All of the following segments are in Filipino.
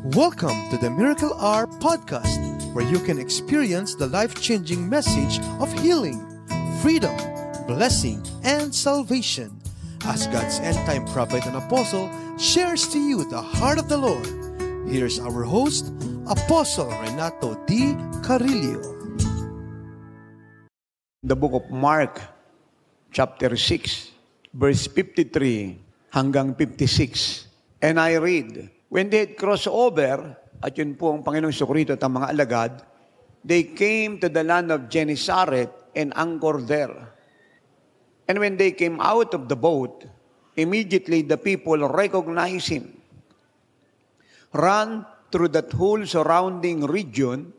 Welcome to the Miracle Hour podcast, where you can experience the life-changing message of healing, freedom, blessing, and salvation. As God's end-time prophet and apostle shares to you the heart of the Lord, here's our host, Apostle Renato D. Carillo. The book of Mark, chapter 6, verse 53 hanggang 56. And I read, when they had crossed over, at yun po ang Panginoong Jesucristo at ang mga alagad, they came to the land of Gennesaret and anchored there. And when they came out of the boat, immediately the people recognized him, ran through that whole surrounding region,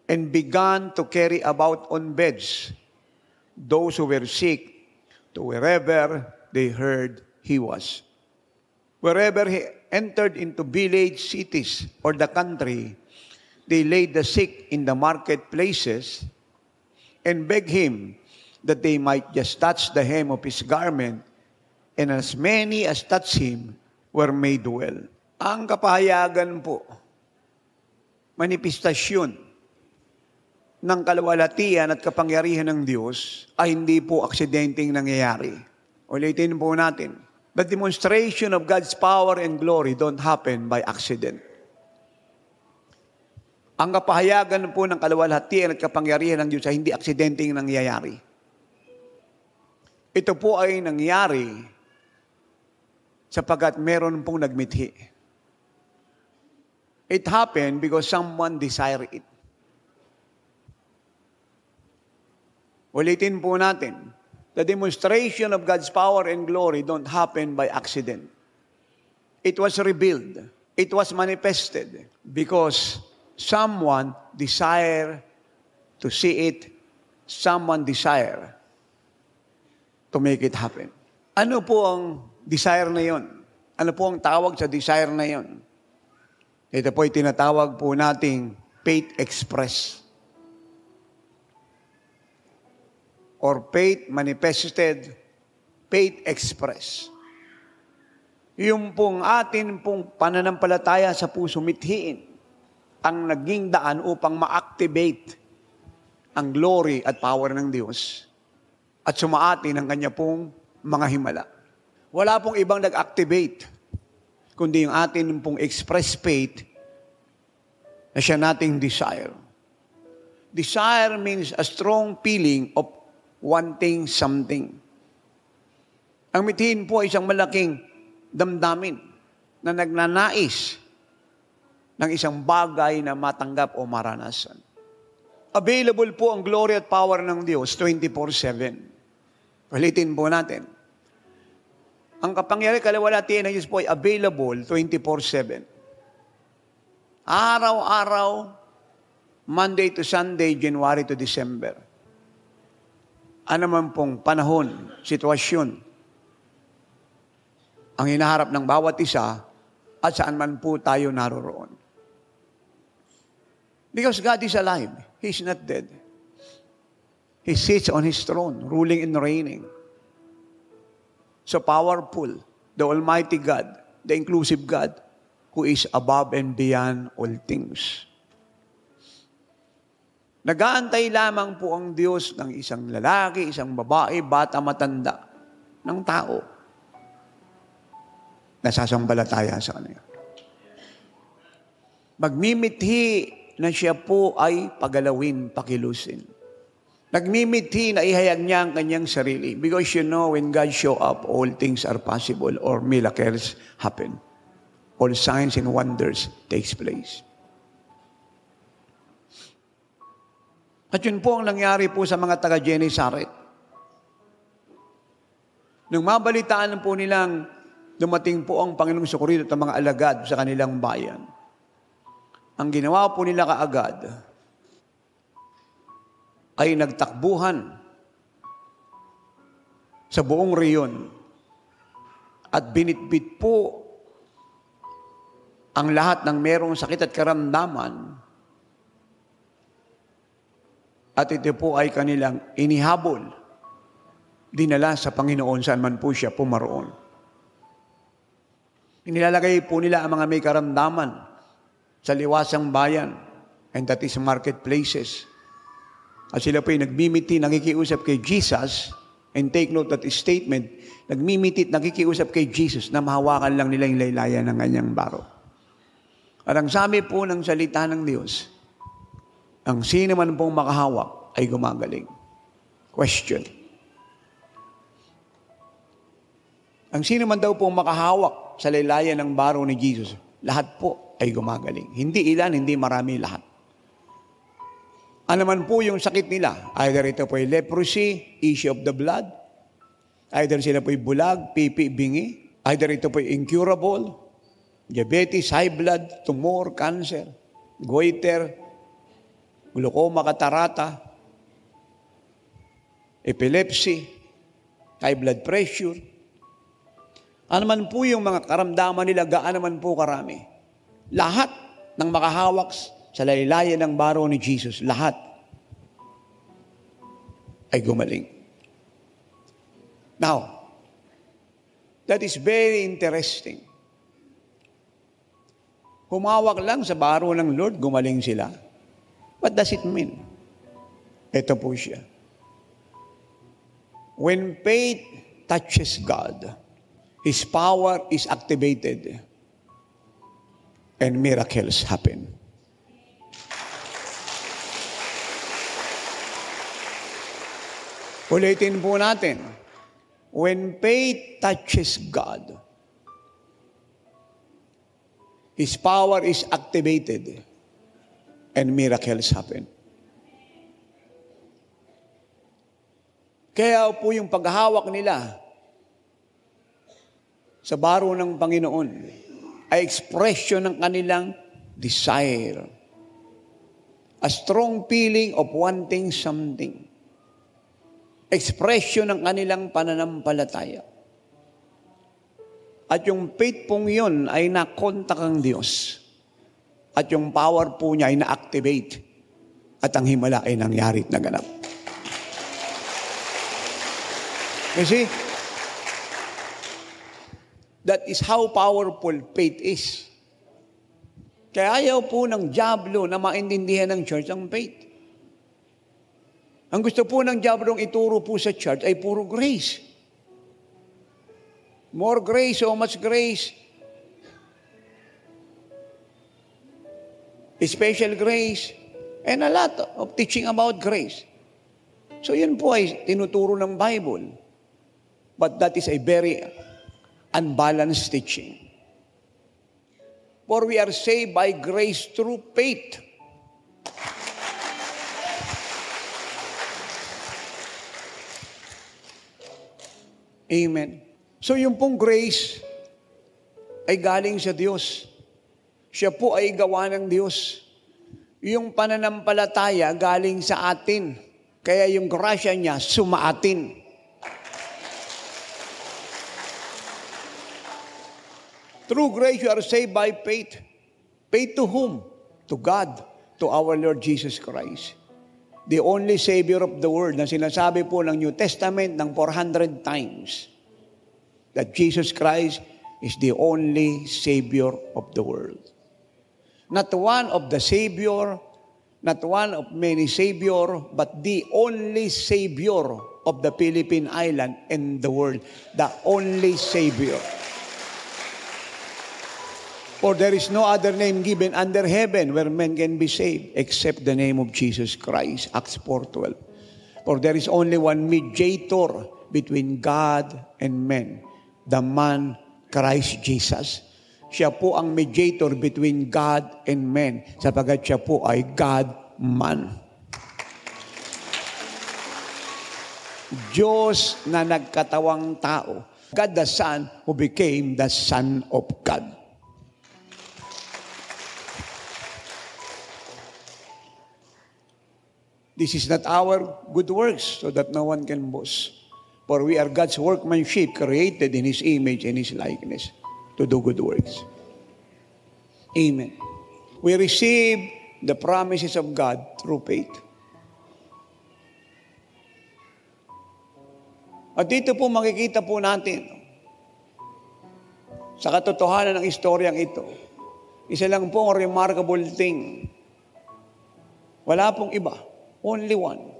and began to carry about on beds those who were sick to wherever they heard he was. Wherever he entered into village, cities, or the country, they laid the sick in the marketplaces and begged him that they might just touch the hem of his garment, and as many as touched him were made well. Ang kapahayagan po, manifestasyon ng kalwalhatian at kapangyarihan ng Diyos ay hindi po aksidenteng nangyayari. Ulitin po natin. The demonstration of God's power and glory don't happen by accident. Ang kapahayagan po ng kalwalhatian at kapangyarihan ng Diyos ay hindi aksidenteng nangyayari. Ito po ay nangyari sapagkat meron pong nagmithi. It happened because someone desired it. Ulitin po natin. The demonstration of God's power and glory don't happen by accident. It was revealed. It was manifested because someone desired to see it. Someone desired to make it happen. Ano po ang desire na yon? Ano po ang tawag sa desire na yon? Ito po ay tinatawag po nating faith express. Or faith manifested, faith express. Yung pong atin pong pananampalataya sa puso mithiin ang naging daan upang ma-activate ang glory at power ng Diyos at sumaatin ang kanya pong mga himala. Wala pong ibang nag-activate, kundi yung atin pong express faith na siya nating desire. Desire means a strong feeling of wanting something. Ang mithiin po ay isang malaking damdamin na nagnanais ng isang bagay na matanggap o maranasan. Available po ang glory at power ng Diyos 24/7. Ulitin po natin. Ang kapangyarihan kalwalhatian ng Diyos po ay available 24/7. Araw-araw, Monday to Sunday, January to December. Ano man pong panahon, sitwasyon, ang hinaharap ng bawat isa at saan man po tayo naroroon. Because God is alive. He's not dead. He sits on His throne, ruling and reigning. So powerful, the Almighty God, the inclusive God, who is above and beyond all things. Nag-aantay lamang po ang Diyos ng isang lalaki, isang babae, bata, matanda, ng tao. Nasasambalataya sa Kanya. Magmimithi na siya po ay pagalawin, pakilusin. Nagmimithi na ihayag niya ang kanyang sarili. Because you know, when God show up, all things are possible or miracles happen. All signs and wonders takes place. At yun po ang nangyari po sa mga taga-Gennesaret. Nung mabalitaan po nilang dumating po ang Panginoong Jesucristo at ang mga alagad sa kanilang bayan, ang ginawa po nila kaagad ay nagtakbuhan sa buong reyon at binitbit po ang lahat ng merong sakit at karamdaman. At ito po ay kanilang inihabol, dinala sa Panginoon saan man po siya pumaroon. Inilalagay po nila ang mga may karamdaman sa liwasang bayan, and that is marketplaces. At sila po'y nagmimiti, nakikiusap kay Jesus, and take note that statement, nagmimiti, nakikiusap kay Jesus na mahawakan lang nila yung laylayan ng kanyang baro. At ang sabi po ng salita ng Diyos, ang sino man pong makahawak ay gumagaling. Question. Ang sino man daw pong makahawak sa laylayan ng baro ni Jesus, lahat po ay gumagaling. Hindi ilan, hindi marami, lahat. Ano man po yung sakit nila, either ito po ay leprosy, issue of the blood, either sila po ay bulag, pipi, bingi, either ito po ay incurable, diabetes, high blood, tumor, cancer, goiter, glaucoma, catarata, epilepsy, high blood pressure. Ano man po yung mga karamdaman nila, gaano man po karami. Lahat ng makahawak sa laylayan ng baro ni Jesus, lahat ay gumaling. Now, that is very interesting. Humawak lang sa baro ng Lord, gumaling sila. What does it mean? Ito po siya. When faith touches God, His power is activated and miracles happen. Ulitin po natin. When faith touches God, His power is activated and miracles happen. Kaya po yung paghahawak nila sa baro ng Panginoon ay expression ng kanilang desire. A strong feeling of wanting something. Expression ng kanilang pananampalataya. At yung faith pong yun ay nakontak ang Diyos. At yung power po niya ay na-activate. At ang himala ay nangyari at naganap. You see? That is how powerful faith is. Kaya ayaw po ng dyablo na maintindihan ng church ang faith. Ang gusto po ng diablong ituro po sa church ay puro grace. More grace, so much grace. Special grace. And a lot of teaching about grace. So yun po ay tinuturo ng Bible. But that is a very unbalanced teaching. For we are saved by grace through faith. Amen. So yung pong grace ay galing sa Diyos. Siya po ay gawa ng Diyos. Yung pananampalataya galing sa atin. Kaya yung grasya niya sumaatin. Through grace you are saved by faith. Faith to whom? To God, to our Lord Jesus Christ. The only Savior of the world na sinasabi po ng New Testament ng 400 times that Jesus Christ is the only Savior of the world. Not one of the Savior, not one of many Savior, but the only Savior of the Philippine Island and the world. The only Savior. For there is no other name given under heaven where men can be saved except the name of Jesus Christ. Acts 4:12. For there is only one mediator between God and men, the man Christ Jesus. Siya po ang mediator between God and men, sapagkat siya po ay God-man. Diyos na nagkatawang tao. God the Son who became the Son of God. This is not our good works, so that no one can boast. For we are God's workmanship, created in His image and His likeness, to do good works. Amen. We receive the promises of God through faith. At dito po makikita po natin, sa katotohanan ng istoryang ito, Isa lang po ang remarkable thing. Wala pong iba. Only one.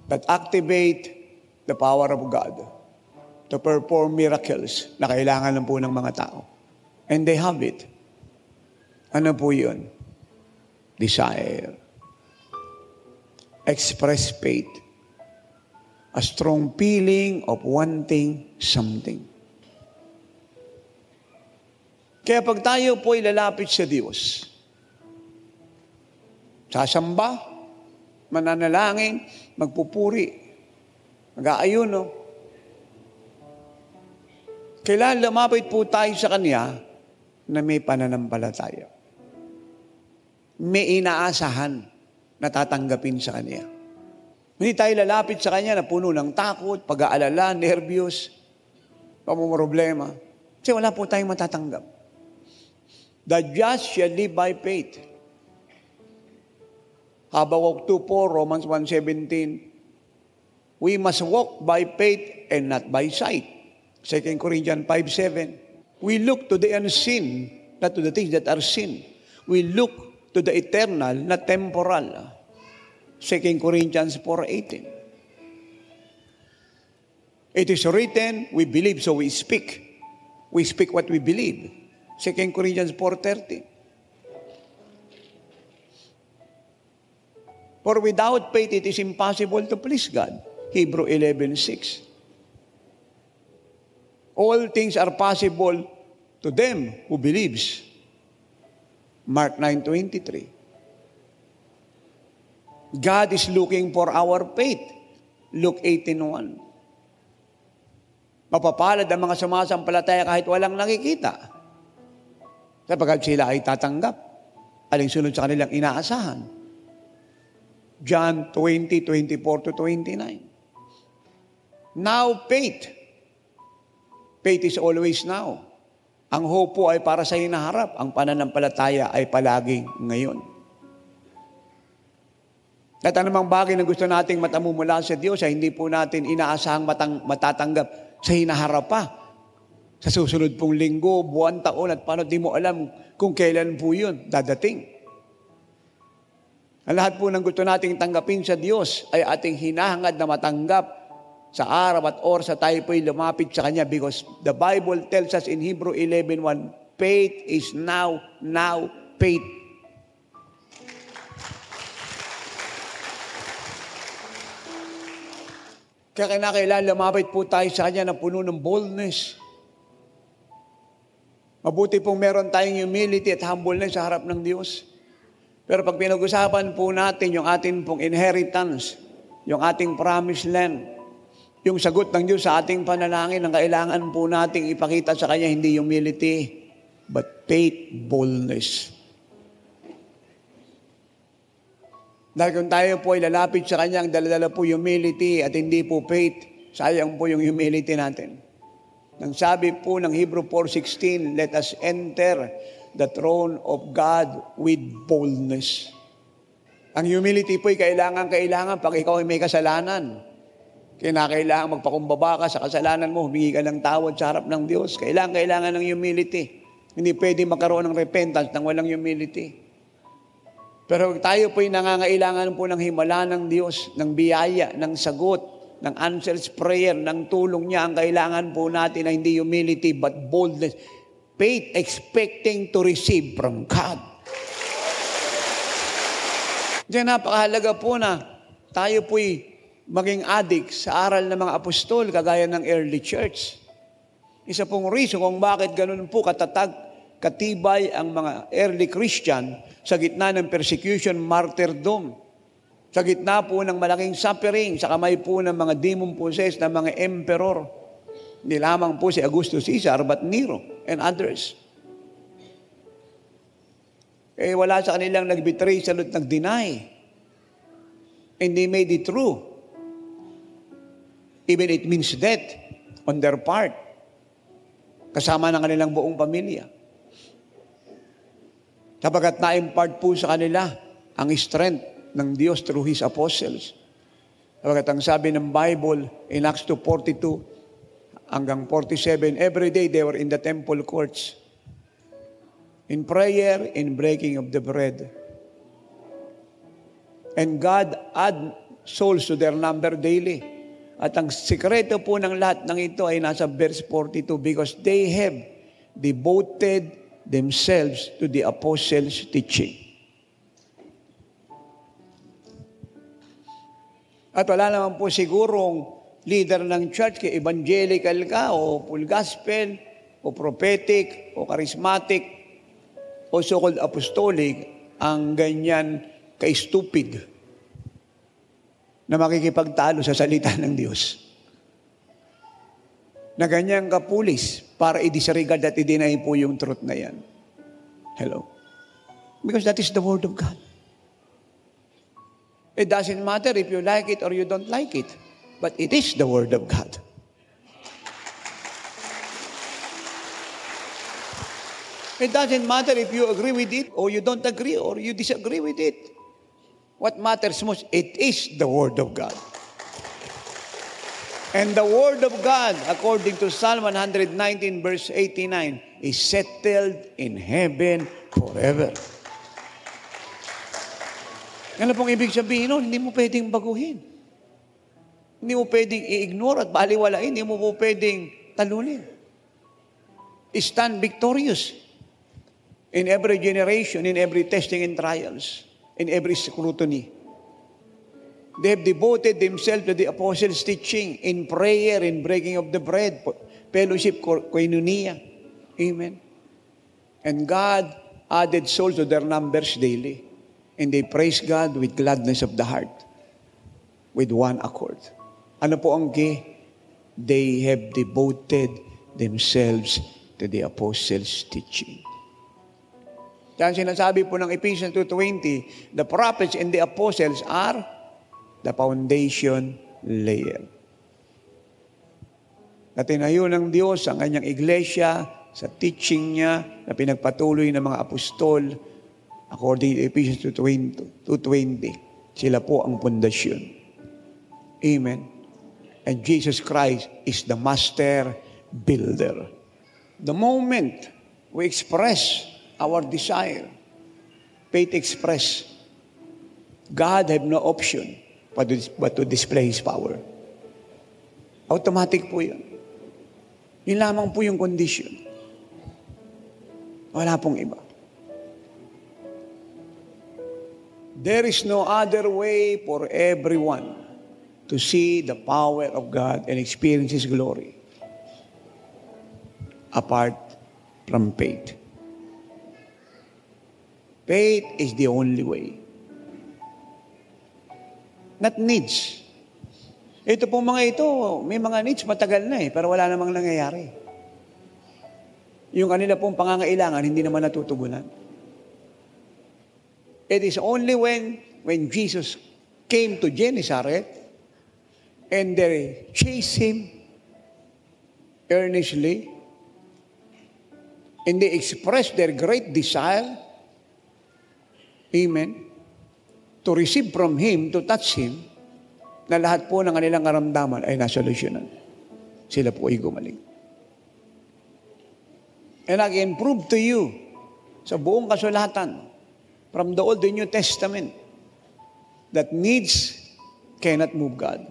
That activate the power of God to perform miracles na kailangan lang po ng mga tao. And they have it. Ano po yun? Desire. Express faith. A strong feeling of wanting something. Kaya pag tayo po ay lalapit sa Diyos, sasamba, mananalangin, magpupuri, mag-aayuno, kailangan lumapit po tayo sa Kanya na may pananampalataya. May inaasahan na tatanggapin sa Kanya. Hindi tayo lalapit sa Kanya na puno ng takot, pag-aalala, nervyos, pamumroblema. Kasi wala po tayong matatanggap. The just shall live by faith. Habakkuk 2:4, Romans 1:17. We must walk by faith and not by sight. 2 Corinthians 5:7. We look to the unseen, not to the things that are seen. We look to the eternal, not temporal. 2 Corinthians 4:18. It is written, we believe, so we speak. We speak what we believe. 2 Corinthians 4:30. For without faith, it is impossible to please God. Hebrew 11:6. All things are possible to them who believes. Mark 9:23. God is looking for our faith. Luke 18:1. Mapapalad ang mga sumasampalataya kahit walang nakikita. Sapagkat sila ay tatanggap. Alinsunod sa kanilang inaasahan. John 20:24-29. Now faith. Faith is always now. Ang hope po ay para sa hinaharap. Ang pananampalataya ay palaging ngayon. At anumang bagay na gusto nating matamumula sa Diyos ay hindi po natin inaasahang matatanggap sa hinaharap pa. Sa susunod pong linggo, buwan, taon, at paano di mo alam kung kailan po yun dadating. Ang lahat po ng gusto nating tanggapin sa Diyos ay ating hinahangad na matanggap sa araw at oras sa tayo po'y lumapit sa Kanya because the Bible tells us in Hebrew 11:1, faith is now, faith. Kaya kailangan lumapit po tayo sa Kanya na puno ng boldness. Mabuti pong meron tayong humility at humbleness sa harap ng Diyos. Pero pag pinag-usapan po natin yung ating pong inheritance, yung ating promised land, yung sagot ng Diyos sa ating panalangin, ang kailangan po nating ipakita sa Kanya, hindi humility, but faith, boldness. Dahil kung tayo po ay lalapit sa Kanya, ang dala-dala po humility at hindi po faith, sayang po yung humility natin. Nang sabi po ng Hebrew 4:16, let us enter the throne of God with boldness. Ang humility po ay kailangan pag ikaw ay may kasalanan. Kailangan magpakumbaba ka sa kasalanan mo, humingi ka ng tawad sa harap ng Diyos. Kailangan ng humility. Hindi pwede magkaroon ng repentance nang walang humility. Pero tayo po ay nangangailangan po ng himala ng Diyos, ng biyaya, ng sagot, ng answers prayer, ng tulong niya. Ang kailangan po natin ay hindi humility but boldness. Faith expecting to receive from God. Diyan napakahalaga po na tayo po'y maging addict sa aral ng mga apostol kagaya ng early church. Isa pong reason kung bakit ganun po katatag, katibay ang mga early Christian sa gitna ng persecution, martyrdom. Sa gitna po ng malaking suffering, sa kamay po ng mga demon-possessed na mga emperor. Hindi lamang po si Augustus Caesar, but Nero and others. Wala sa kanilang nag-betray, salot nag-deny. And they made it true. Even it means death on their part. Kasama ng kanilang buong pamilya. Sapagat na-impart po sa kanila ang strength ng Diyos through His apostles. Sapagat ang sabi ng Bible in Acts 2:42 hanggang 47, every day they were in the temple courts. in prayer, in breaking of the bread. And God add souls to their number daily. At ang sikreto po ng lahat ng ito ay nasa verse 42, because they have devoted themselves to the apostles' teaching. At wala naman po sigurong leader ng church, kay evangelical ka, o full gospel, o prophetic, o charismatic, o so-called apostolic, ang ganyan ka-stupid na makikipagtalo sa salita ng Diyos. Na ganyan kapulis para i-disregard at i-deny po yung truth na yan. Hello? Because that is the Word of God. It doesn't matter if you like it or you don't like it, but it is the Word of God. It doesn't matter if you agree with it or you don't agree or you disagree with it. What matters most, it is the Word of God. And the Word of God, according to Psalm 119 verse 89, is settled in heaven forever. Ano pong ibig sabihin nun? Hindi mo pwedeng baguhin. Hindi mo pwedeng i-ignore at baliwalain. Hindi mo po pwedeng talunin. Stand victorious in every generation, in every testing and trials, in every scrutiny. They have devoted themselves to the apostles' teaching, in prayer, in breaking of the bread, fellowship, koinonia. Amen. And God added souls to their numbers daily. And they praise God with gladness of the heart, with one accord. Ano po ang key? They have devoted themselves to the apostles' teaching. Kaya sinasabi po ng Ephesians 2:20, the prophets and the apostles are the foundation layer. Na tinayo ng Diyos ang kanyang iglesia sa teaching niya na pinagpatuloy ng mga apostol. According to Ephesians 2:20, sila po ang pundasyon. Amen. And Jesus Christ is the master builder. The moment we express our desire, faith express, God have no option but to display His power. Automatic po yun. Yun lamang po yung condition. Wala pong iba. There is no other way for everyone to see the power of God and experience His glory apart from faith. Faith is the only way. Not needs. Ito po mga ito, may mga needs matagal na pero wala namang nangyayari. Yung kanila pong pangangailangan, hindi naman natutugunan. It is only when Jesus came to Gennesaret and they chased Him earnestly and they expressed their great desire, amen, to receive from Him, to touch Him, na lahat po ng kanilang karamdaman ay nasolusyonan. Sila po ay gumaling. And I can prove to you sa buong kasulatan, from the Old and New Testament, that needs cannot move God.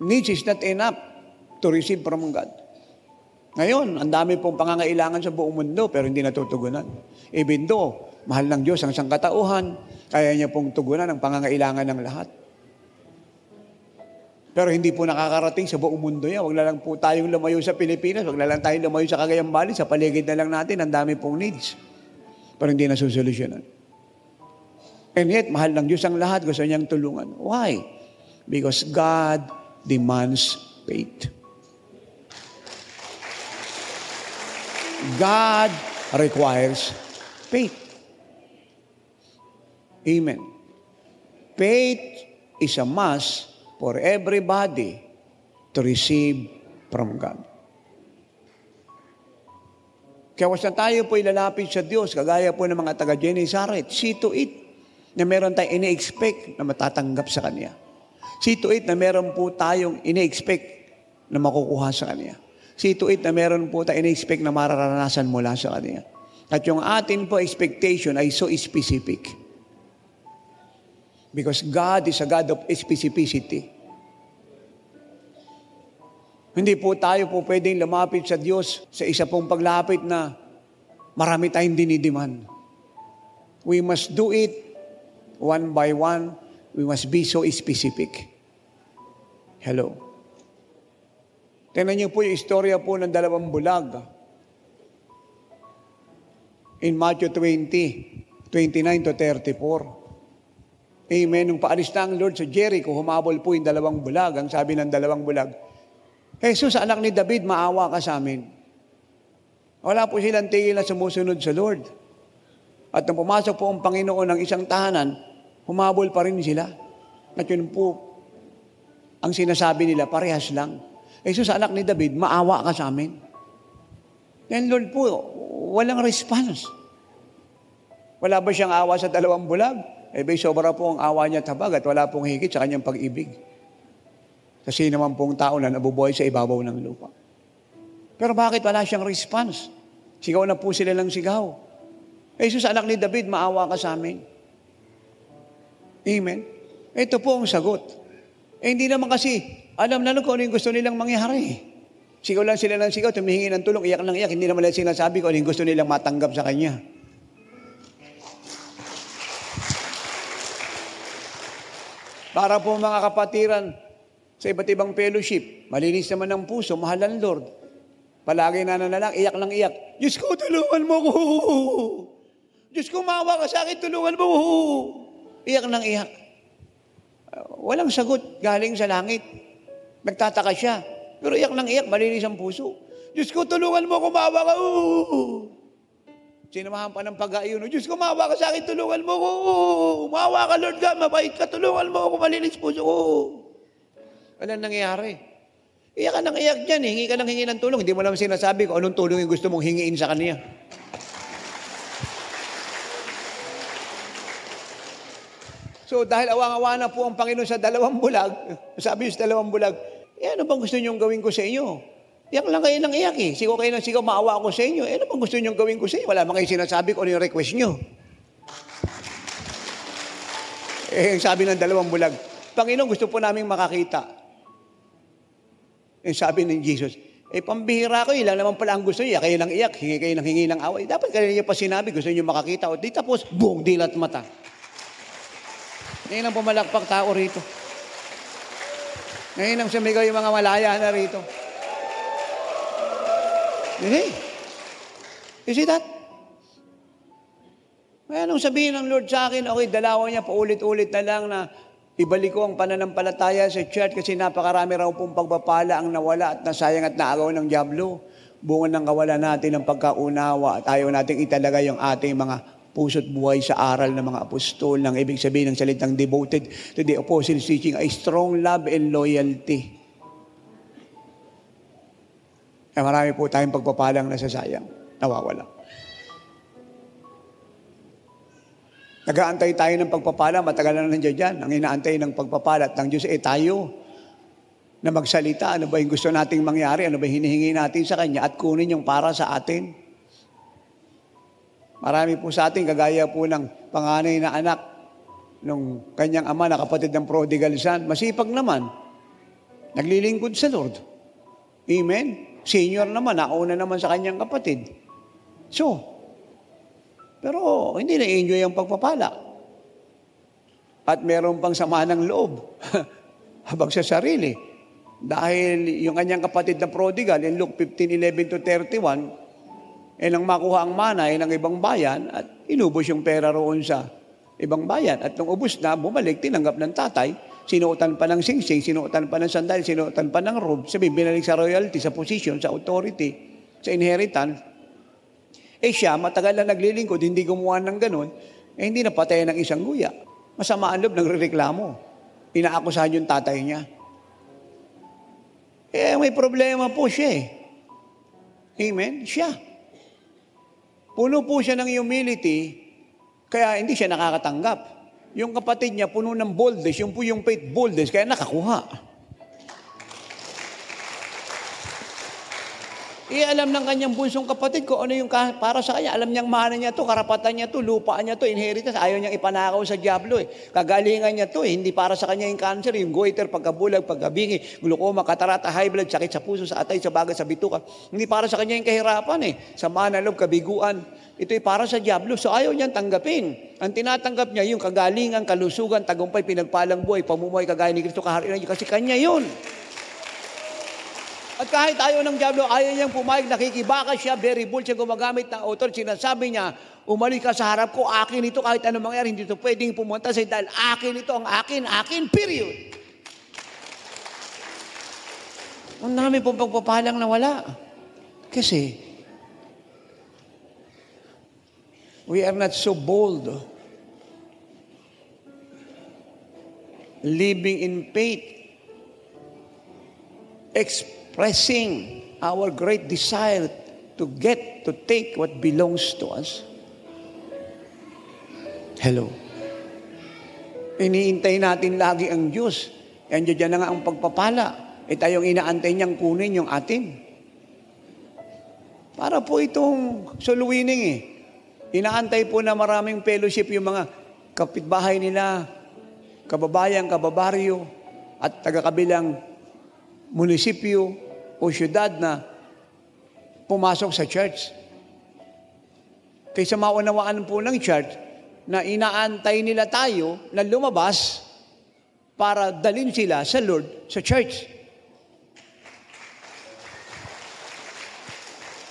Needs is not enough to receive from God. Ngayon, ang dami pong pangangailangan sa buong mundo pero hindi natutugunan. Even though, mahal ng Diyos ang sangkatauhan, kaya niya pong tugunan ang pangangailangan ng lahat. Pero hindi po nakakarating sa buong mundo yan. Huwag na lang po tayong lumayo sa Pilipinas, huwag na lang tayong lumayo sa Cagayan Valley, sa paligid na lang natin, ang dami pong needs. Pero hindi nasusolusyonan. And yet, mahal ng Diyos ang lahat, gusto niyang tulungan. Why? Because God demands faith. God requires faith. Amen. Faith is a must for everybody to receive from God. Kaya wasa tayo po ilalapit sa Diyos, kagaya po ng mga taga-Gennesaret, see to it na meron tayong ini-expect na matatanggap sa Kanya. See to it na meron po tayong ini-expect na makukuha sa Kanya. See to it na meron po tayong ini-expect na mararanasan mula sa Kanya. At yung atin po expectation ay so specific. Because God is a God of specificity. Hindi po tayo po pwedeng lumapit sa Diyos sa isa pong paglapit na marami tayong dinidiman. We must do it one by one. We must be so specific. Hello. Tingnan niyo po yung istorya po ng dalawang bulag. In Matthew 20, 29 to 34. Amen. Nung paalis na ang Lord sa Jericho, humabol po yung dalawang bulag. Ang sabi ng dalawang bulag, Jesus, anak ni David, maawa ka sa amin. Wala po silang tigil na sumusunod sa Lord. At nang pumasok po ang Panginoon ng isang tahanan, humabol pa rin sila. At yun po, ang sinasabi nila, parehas lang. Jesus, anak ni David, maawa ka sa amin. And Lord po, walang response. Wala ba siyang awa sa dalawang bulag? Bay sobra po ang awa niya tabag at wala pong higit sa kanyang pag-ibig. Kasi naman pong tao na nabubuhay sa ibabaw ng lupa. Pero bakit wala siyang response? Sigaw na po sila ng sigaw. Jesus, anak ni David, maawa ka sa amin. Amen? Ito po ang sagot. Hindi naman kasi, alam na kung ano yung gusto nilang mangyari. Sigaw lang sila ng sigaw, tumihingi ng tulong, iyak ng iyak. Hindi naman lang sinasabi kung ano yung gusto nilang matanggap sa Kanya. Para po mga kapatiran, sa iba't ibang fellowship, malinis naman ng puso, mahal ang Lord. Palagi na lang, iyak ng iyak. Diyos ko, tulungan mo ko. Diyos ko, maawa ka sa akin, tulungan mo ko. Iyak ng iyak. Walang sagot galing sa langit. Nagtataka siya. Pero iyak ng iyak, malinis ang puso. Diyos ko, tulungan mo ko, maawa ka. Sinamahan pa ng pag-ayuno. Diyos ko, maawa ka sa akin, tulungan mo ko. Maawa ka, Lord God, mabait ka, tulungan mo ko, malinis puso ko. Walang nangyayari. Iyak ka ng iyak dyan, hingi ka ng hingi ng tulong. Hindi mo naman sinasabi kung anong tulong yung gusto mong hingiin sa Kanya. So dahil awang-awa na po ang Panginoon sa dalawang bulag, sabi sa dalawang bulag, ano bang gusto niyong gawin ko sa inyo? Iyak lang kayo ng iyak eh. Sigaw kayo ng sigaw, maawa ako sa inyo. Ano bang gusto niyong gawin ko sa inyo? Wala man kayo sinasabi kung ano yung request niyo. Sabi ng dalawang bulag, Panginoon, gusto po namin makakita. Sabi ng Jesus, pambihira ko, ilan naman pala ang gusto niya. Kayo ng iyak, hingi kayo ng hingi ng away. Dapat kayo niyo pa sinabi, gusto niyo makakita. O di tapos, boom, dilat mata. Ngayon ang pumalakpak tao rito. Ngayon ang sumigaw yung mga malaya na rito. Hey, you see that? May anong sabihin ng Lord sa akin? Okay, dalawa niya paulit-ulit na lang na ibalik ko ang pananampalataya sa church kasi napakarami raw pong pagpapala ang nawala at nasayang at naagaw ng diablo. Bunga ng kawalan natin ng pagkaunawa at ayaw natin italaga yung ating mga puso't buhay sa aral ng mga apostol. Nang ibig sabihin ng salitang devoted to the apostles' teaching ay strong love and loyalty. Marami po tayong pagpapalang nasasayang, nawawala. Nag-aantay tayo ng pagpapala, matagal na nandiyan dyan. Ang inaantay ng pagpapala at ng Diyos, tayo na magsalita. Ano ba yung gusto nating mangyari? Ano ba hinihingi natin sa Kanya? At kunin yung para sa atin. Marami po sa atin, kagaya po ng panganay na anak nung kanyang ama na kapatid ng prodigal son. Masipag naman. Naglilingkod sa Lord. Amen? Senior naman, nauna naman sa kanyang kapatid. Pero hindi na-enjoy ang pagpapala. At meron pang sama ng loob. Habang sa sarili. Dahil yung kanyang kapatid na prodigal, in Luke 15:11 to 31, nang makuha ang manay ng ibang bayan at inubos yung pera roon sa ibang bayan. At nung ubos na, bumalik, tinanggap ng tatay, sinuotan pa ng singsing, sinuotan pa ng sandal, sinuotan pa ng robe, binalik sa royalty, sa position, sa authority, sa inheritance. Siya, matagal na naglilingkod, hindi gumawa ng ganun, hindi napatayan ng isang guya. Masama ang loob, nagrereklamo. Inaakusahan yung tatay niya. May problema po siya Amen? Siya. Puno po siya ng humility, kaya hindi siya nakakatanggap. Yung kapatid niya, puno ng boldness, yung po yung faith boldness, kaya nakakuha. Alam ng kanyang bunsong kapatid ko ano yung para sa kanya. Alam niyang mana niya to, karapatan niya to, lupaan niya to, inheritance. Ayaw niyang ipanakaw sa diablo eh. Kagalingan niya to eh. Hindi para sa kanya yung cancer, yung goiter, pagkabulag, pagkabingi, glaucoma, katarata, high blood, sakit sa puso, sa atay, sa bagat, sa bituka. Hindi para sa kanya yung kahirapan eh. Sama na loob, kabiguan. Ito ay para sa diablo. So ayaw niyang tanggapin. Ang tinatanggap niya yung kagalingan, kalusugan, tagumpay, pinagpalang buhay, pamumuhay, kagaya ni Kristo, kaharian niya. Kasi kanya yun. At kahit ayaw ng diablo, ayaw niyang pumayag, nakikibaka siya, very bold siya gumagamit ng authority. Sinasabi niya, umalik ka sa harap ko, akin ito, kahit anong mangyari, hindi ito pwedeng pumunta sa'yo dahil akin ito, ang akin, period. Ang dami pong pagpapalang nawala. Kasi, we are not so bold. Living in faith. Expressing our great desire to take what belongs to us. Hello. Iniintay natin lagi ang Diyos. Diyan na nga ang pagpapala. Tayong inaantay niyang kunin yung atin. Para po itong soul winning eh. Inaantay po na maraming fellowship yung mga kapitbahay nila, kababayan, kababaryo, at taga-kabilang munisipyo o syudad na pumasok sa church. Kaysa maunawaan po ng church na inaantay nila tayo na lumabas para dalhin sila sa Lord sa church.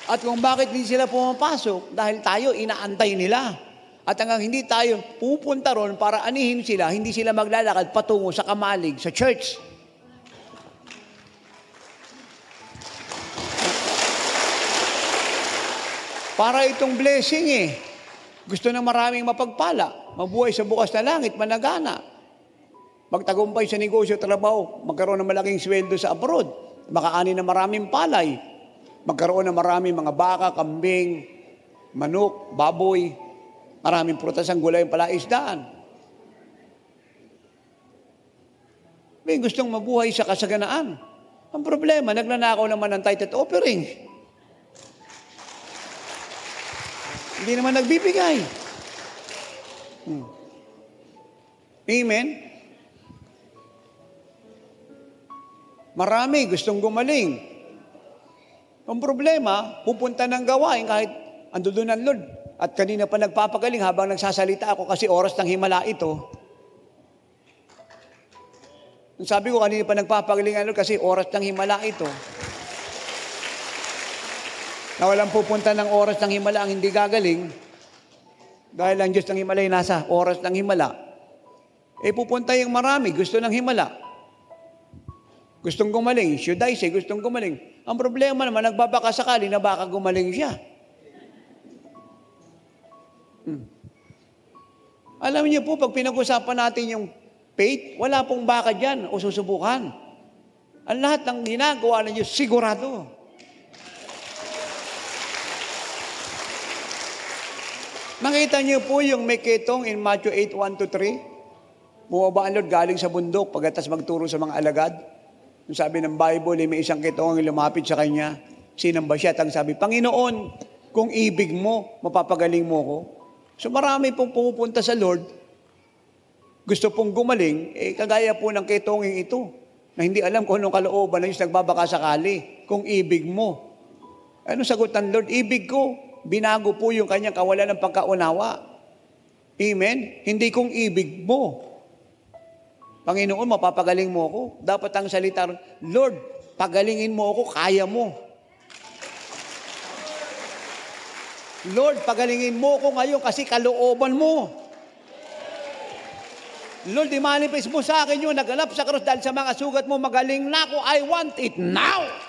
At kung bakit hindi sila pumapasok, dahil tayo inaantay nila. At hanggang hindi tayo pupunta ron para anihin sila, hindi sila maglalakad patungo sa kamalig sa church. Para itong blessing eh. Gusto ng maraming mapagpala. Mabuhay sa bukas na langit, managana. Magtagumpay sa negosyo, trabaho. Magkaroon ng malaking sweldo sa abroad. Makaani ng maraming palay. Magkaroon ng maraming mga baka, kambing, manok, baboy. Maraming prutas ang gulay, palaisdaan. May gustong mabuhay sa kasaganaan. Ang problema, nagnanakaw naman ng tithe offering. Hindi naman nagbibigay. Amen? Marami gustong gumaling. Ang problema, pupunta ng gawain kahit ando doon ang Lord. At kanina pa nagpapagaling habang nagsasalita ako kasi oras ng himala ito. Sabi ko kanina pa nagpapagaling ang Lord kasi oras ng himala ito. Na walang pupunta ng oras ng himala ang hindi gagaling, dahil ang Diyos ng himala ay nasa oras ng himala, pupunta yung marami, gusto ng himala. Gustong gumaling, should I say, gustong gumaling. Ang problema naman, nagbabaka sakali na baka gumaling siya. Alam niyo po, pag pinag-usapan natin yung faith, wala pong baka dyan o susubukan. Ang lahat ng ginagawa ng Diyos, sigurado. Nakita niyo po yung may ketong in Matthew 8:1-3? Bumaba ang Lord galing sa bundok pagkatas magturo sa mga alagad. Yung sabi ng Bible, may isang ketong ang lumapit sa kanya. Sinamba siya at ang sabi, Panginoon, kung ibig mo, mapapagaling mo ko. So marami pong pumupunta sa Lord, gusto pong gumaling, kagaya po ng ketonging ito, na hindi alam kung anong kalooban na yung nagbabaka sakali, kung ibig mo. Ano sagot ng Lord? Ibig ko. Binago po yung kanyang kawalan ng pagkaunawa. Amen? Hindi kong ibig mo. Panginoon, mapapagaling mo ako. Dapat ang salita, Lord, pagalingin mo ako, kaya mo. Lord, pagalingin mo ako ngayon kasi kalooban mo. Lord, i-manifest mo sa akin yung nagalap sa krus dahil sa mga sugat mo, magaling na ako. I want it now.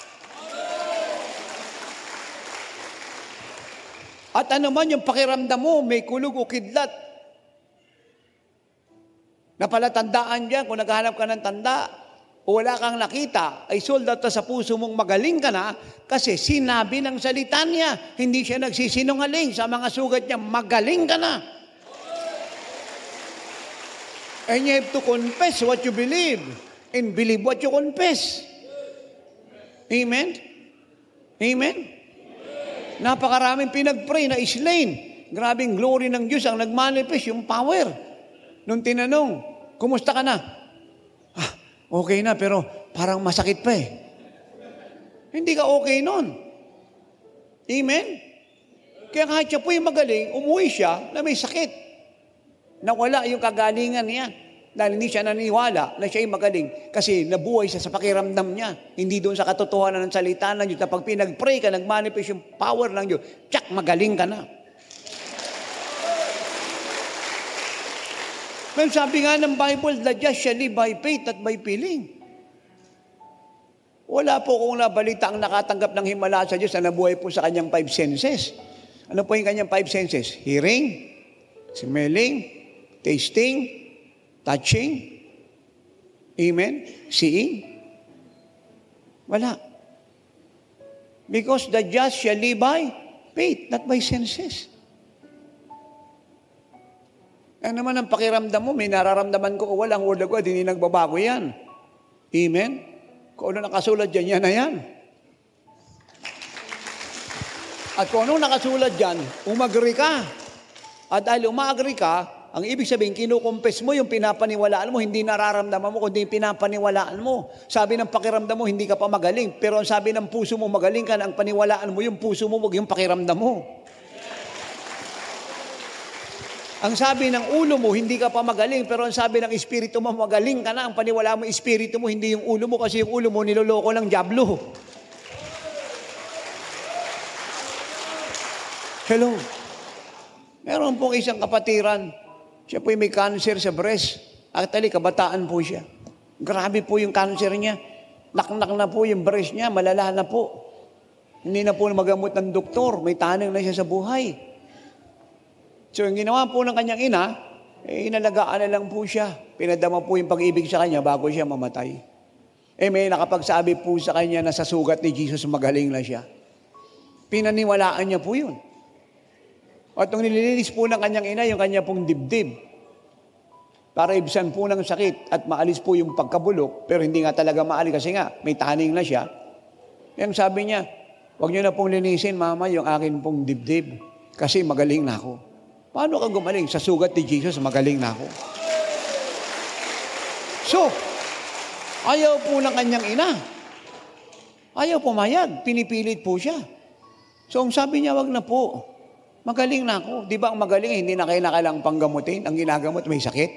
At ano man yung pakiramdam mo, may kulog o kidlat. Napalatandaan dyan, kung naghahanap ka ng tanda, o wala kang nakita, ay soldat sa puso mong magaling ka na, kasi sinabi ng salita niya, hindi siya nagsisinungaling sa mga sugat niya, magaling ka na. And you have to confess what you believe, and believe what you confess. Amen? Amen? Napakaraming pinag-pray na slain. Grabing glory ng Diyos ang nag-manifest, yung power. Nung tinanong, kumusta ka na? Okay na, pero parang masakit pa eh. Hindi ka okay nun. Amen? Kaya kahit siya po yung magaling, umuwi siya na may sakit. Nawala yung kagalingan niya. Dahil hindi siya naniniwala na siya yung magaling kasi nabuhay siya sa pakiramdam niya. Hindi doon sa katotohanan ng salita ng Diyos na pag pinag-pray ka, nag-manifest yung power ng Diyos, tsak, magaling ka na. Well, sabi nga ng Bible, the just shall live by faith at by feeling. Wala po kung nabalita ang nakatanggap ng himala sa Diyos na nabuhay po sa kanyang 5 senses. Ano po yung kanyang 5 senses? Hearing, smelling, tasting, touching, amen, seeing. Wala. Because the just shall live by faith, not by senses. Ano naman ang pakiramdam mo, may nararamdaman ko o walang word of God, hindi nagbabago yan. Amen? Kung ano nakasulat dyan, yan na yan. At kung ano nakasulat dyan, umagri ka. At dahil umagri ka, ang ibig sabihin, kinukumpes mo yung pinapaniwalaan mo, hindi nararamdaman mo, kundi pinapaniwalaan mo. Sabi ng pakiramdam mo, hindi ka pa magaling. Pero ang sabi ng puso mo, magaling ka na, ang paniwalaan mo, yung puso mo, wag yung pakiramdam mo. Ang sabi ng ulo mo, hindi ka pa magaling, pero ang sabi ng espiritu mo, magaling ka na. Ang paniwala mo, espiritu mo, hindi yung ulo mo, kasi yung ulo mo, niloloko ng dyablo. Hello? Meron pong isang kapatiran, siya po may cancer sa breast. Actually, kabataan po siya. Grabe po yung cancer niya. Naknak na po yung breast niya, malala na po. Hindi na po magamot ng doktor, may taning na siya sa buhay. So, yung ginawa po ng kanyang ina, inalagaan na lang po siya. Pinadama po yung pag-ibig sa kanya bago siya mamatay. May nakapagsabi po sa kanya na sa sugat ni Jesus, magaling na siya. Pinaniwalaan niya po yun. At nung nililinis po ng kanyang ina, yung kanya pong dibdib, para ibsan po ng sakit at maalis po yung pagkabulok, pero hindi nga talaga maalis kasi nga, may taning na siya. Yung sabi niya, huwag niyo na pong linisin, mama, yung akin pong dibdib, kasi magaling na ako. Paano ka gumaling? Sa sugat ni Jesus, magaling na ako. So, ayaw po ng kanyang ina. Ayaw pumayag. Pinipilit po siya. So, ang sabi niya, wag na po. Magaling na ako. Di ba ang magaling, hindi na kailangang panggamutin? Ang ginagamot, may sakit.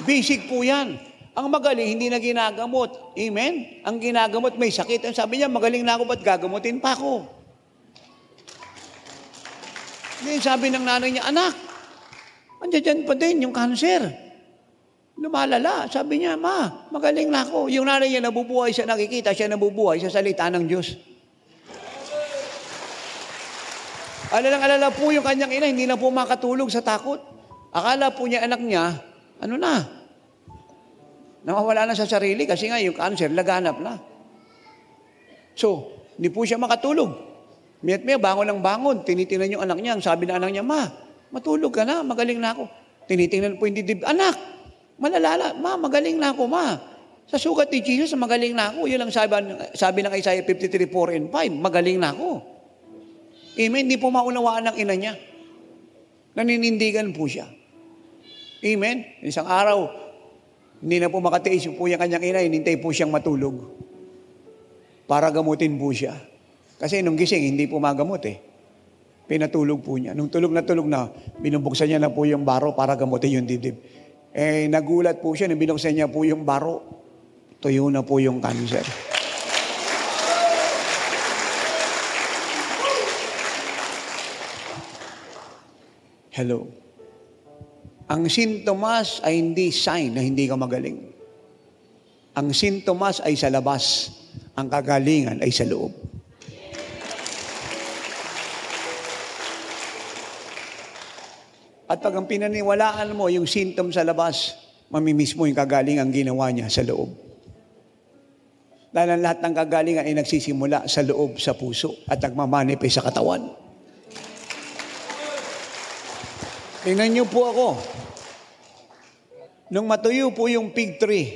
Basic po yan. Ang magaling, hindi na ginagamot. Amen? Ang ginagamot, may sakit. Ang sabi niya, magaling na ako, ba't gagamutin pa ako? Ngayon, sabi ng nanay niya, anak, andyan pa din yung cancer. Lumalala. Sabi niya, ma, magaling na ako. Yung nanay niya nabubuhay siya, nakikita siya nabubuhay sa salita ng Diyos. Alala po yung kanyang ina, hindi na po makatulog sa takot. Akala po niya, anak niya, ano na? Nawawala na sa sarili kasi nga yung cancer, laganap na. So, hindi po siya makatulog. Miyat-miyat, bangon ng bangon. Tinitingnan yung anak niya. Ang sabi ng anak niya, ma, matulog ka na, magaling na ako. Tinitingnan po yung dibdib. Anak, malalala, ma, magaling na ako, ma. Sa sugat ni Jesus, magaling na ako. Yun ang sabi ng Isaiah 53:4 and 5, magaling na ako. Amen, hindi po maunawaan ng ina niya. Naninindigan po siya. Amen. Isang araw, hindi na po makatiis po yung kanyang ina, hinintay po siyang matulog para gamutin po siya. Kasi nung gising, hindi po magamot eh. Pinatulog po niya. Nung tulog na, binubuksan niya na po yung baro para gamutin yung dibdib. Nagulat po siya, nung binuksan niya po yung baro, tuyo na po yung cancer. Hello. Ang sintomas ay hindi sign na hindi ka magaling. Ang sintomas ay sa labas. Ang kagalingan ay sa loob. At pag ang pinaniwalaan mo yung symptom sa labas, mamimiss mo yung kagalingan ginawa niya sa loob. Dahil ang lahat ng kagalingan ay nagsisimula sa loob, sa puso, at nagmamanifest sa katawan. Tingnan niyo po ako. Nung matuyo po yung fig tree,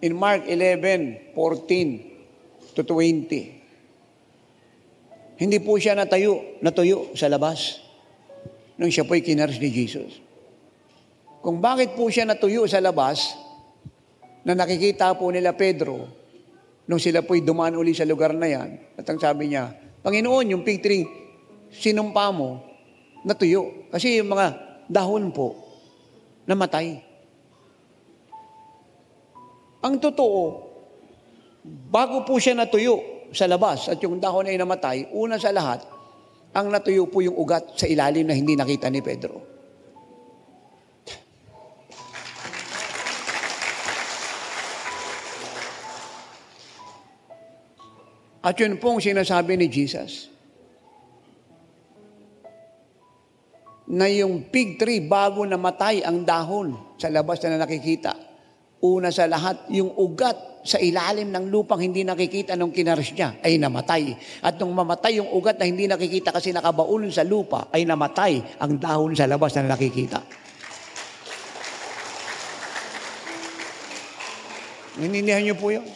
in Mark 11:14 to 20. Hindi po siya natuyo sa labas nung siya po'y kinaris ni Jesus. Kung bakit po siya natuyo sa labas, na nakikita po nila Pedro, nung sila po'y dumaan uli sa lugar na yan, at ang sabi niya, Panginoon, yung fig tree, sinumpa mo, natuyo. Kasi yung mga dahon po, namatay. Ang totoo, bago po siya natuyo sa labas at yung dahon ay namatay, una sa lahat, ang natuyo po yung ugat sa ilalim na hindi nakita ni Pedro. At yun pong sinasabi ni Jesus, na yung fig tree bago namatay ang dahon sa labas na nakikita, una sa lahat, yung ugat sa ilalim ng lupang hindi nakikita nung kinaris niya ay namatay. At nung mamatay yung ugat na hindi nakikita kasi nakabaon sa lupa, ay namatay ang dahon sa labas na nakikita. Nanindihan niyo po yun?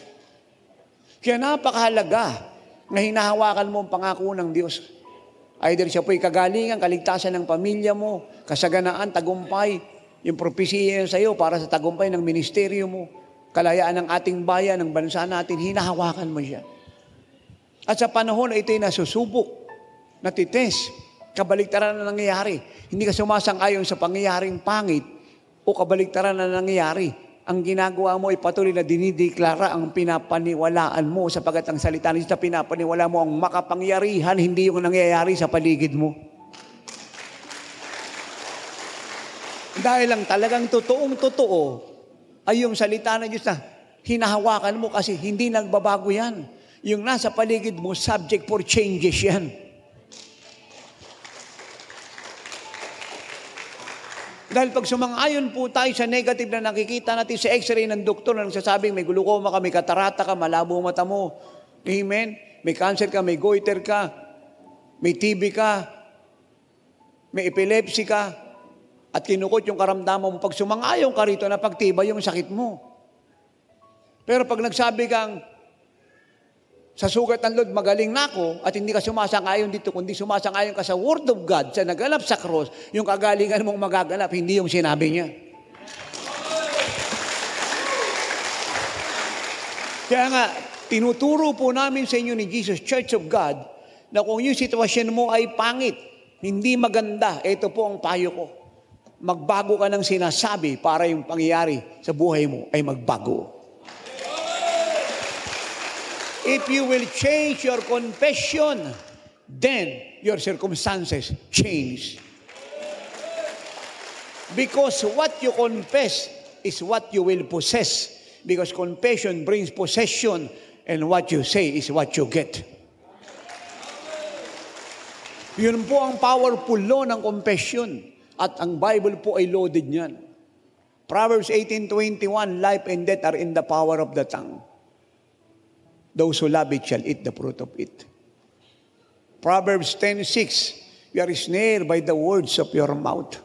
Kaya napakahalaga na hinahawakan mo ang pangako ng Diyos. Either siya po'y kagalingan, kaligtasan ng pamilya mo, kasaganaan, tagumpay, yung propesiya sa iyo para sa tagumpay ng ministeryo mo, kalayaan ng ating bayan, ng bansa natin, hinahawakan mo siya. At sa panahon na ito'y nasusubok, natites, kabaligtaran na nangyayari. Hindi ka sumasang-ayon sa pangyayaring pangit o kabaligtaran na nangyayari. Ang ginagawa mo ay patuloy na dinideklara ang pinapaniwalaan mo sapagat ang salita ng Diyos na pinapaniwala mo ang makapangyarihan, hindi yung nangyayari sa paligid mo. Dahil lang talagang totoong-totoo ay yung salita ng Diyos na hinahawakan mo kasi hindi nagbabago yan. Yung nasa paligid mo, subject for changes yan. Dahil pag sumang-ayon po tayo sa negative na nakikita natin sa x-ray ng doktor na nagsasabing may glaucoma ka, may katarata ka, malabo mata mo. Amen? May cancer ka, may goiter ka, may TB ka, may epilepsy ka, at kinukot yung karamdaman mo, pag sumang-ayon ka rito, napagtibay yung sakit mo. Pero pag nagsabi kang, sa sugat ng Lord, magaling na ako, at hindi ka sumasang-ayon dito, kundi sumasang-ayon ka sa Word of God, sa naganap sa cross, yung kagalingan mong magaganap, hindi yung sinabi niya. Kaya nga, tinuturo po namin sa inyo ni Jesus Church of God, na kung yung sitwasyon mo ay pangit, hindi maganda, ito po ang payo ko. Magbago ka ng sinasabi para yung pangyayari sa buhay mo ay magbago. If you will change your confession, then your circumstances change. Because what you confess is what you will possess. Because confession brings possession, and what you say is what you get. Yun po ang powerful law ng confession. At ang Bible po ay loaded niyan. Proverbs 18:21, life and death are in the power of the tongue. Those who love it shall eat the fruit of it. Proverbs 10:6, you are snared by the words of your mouth.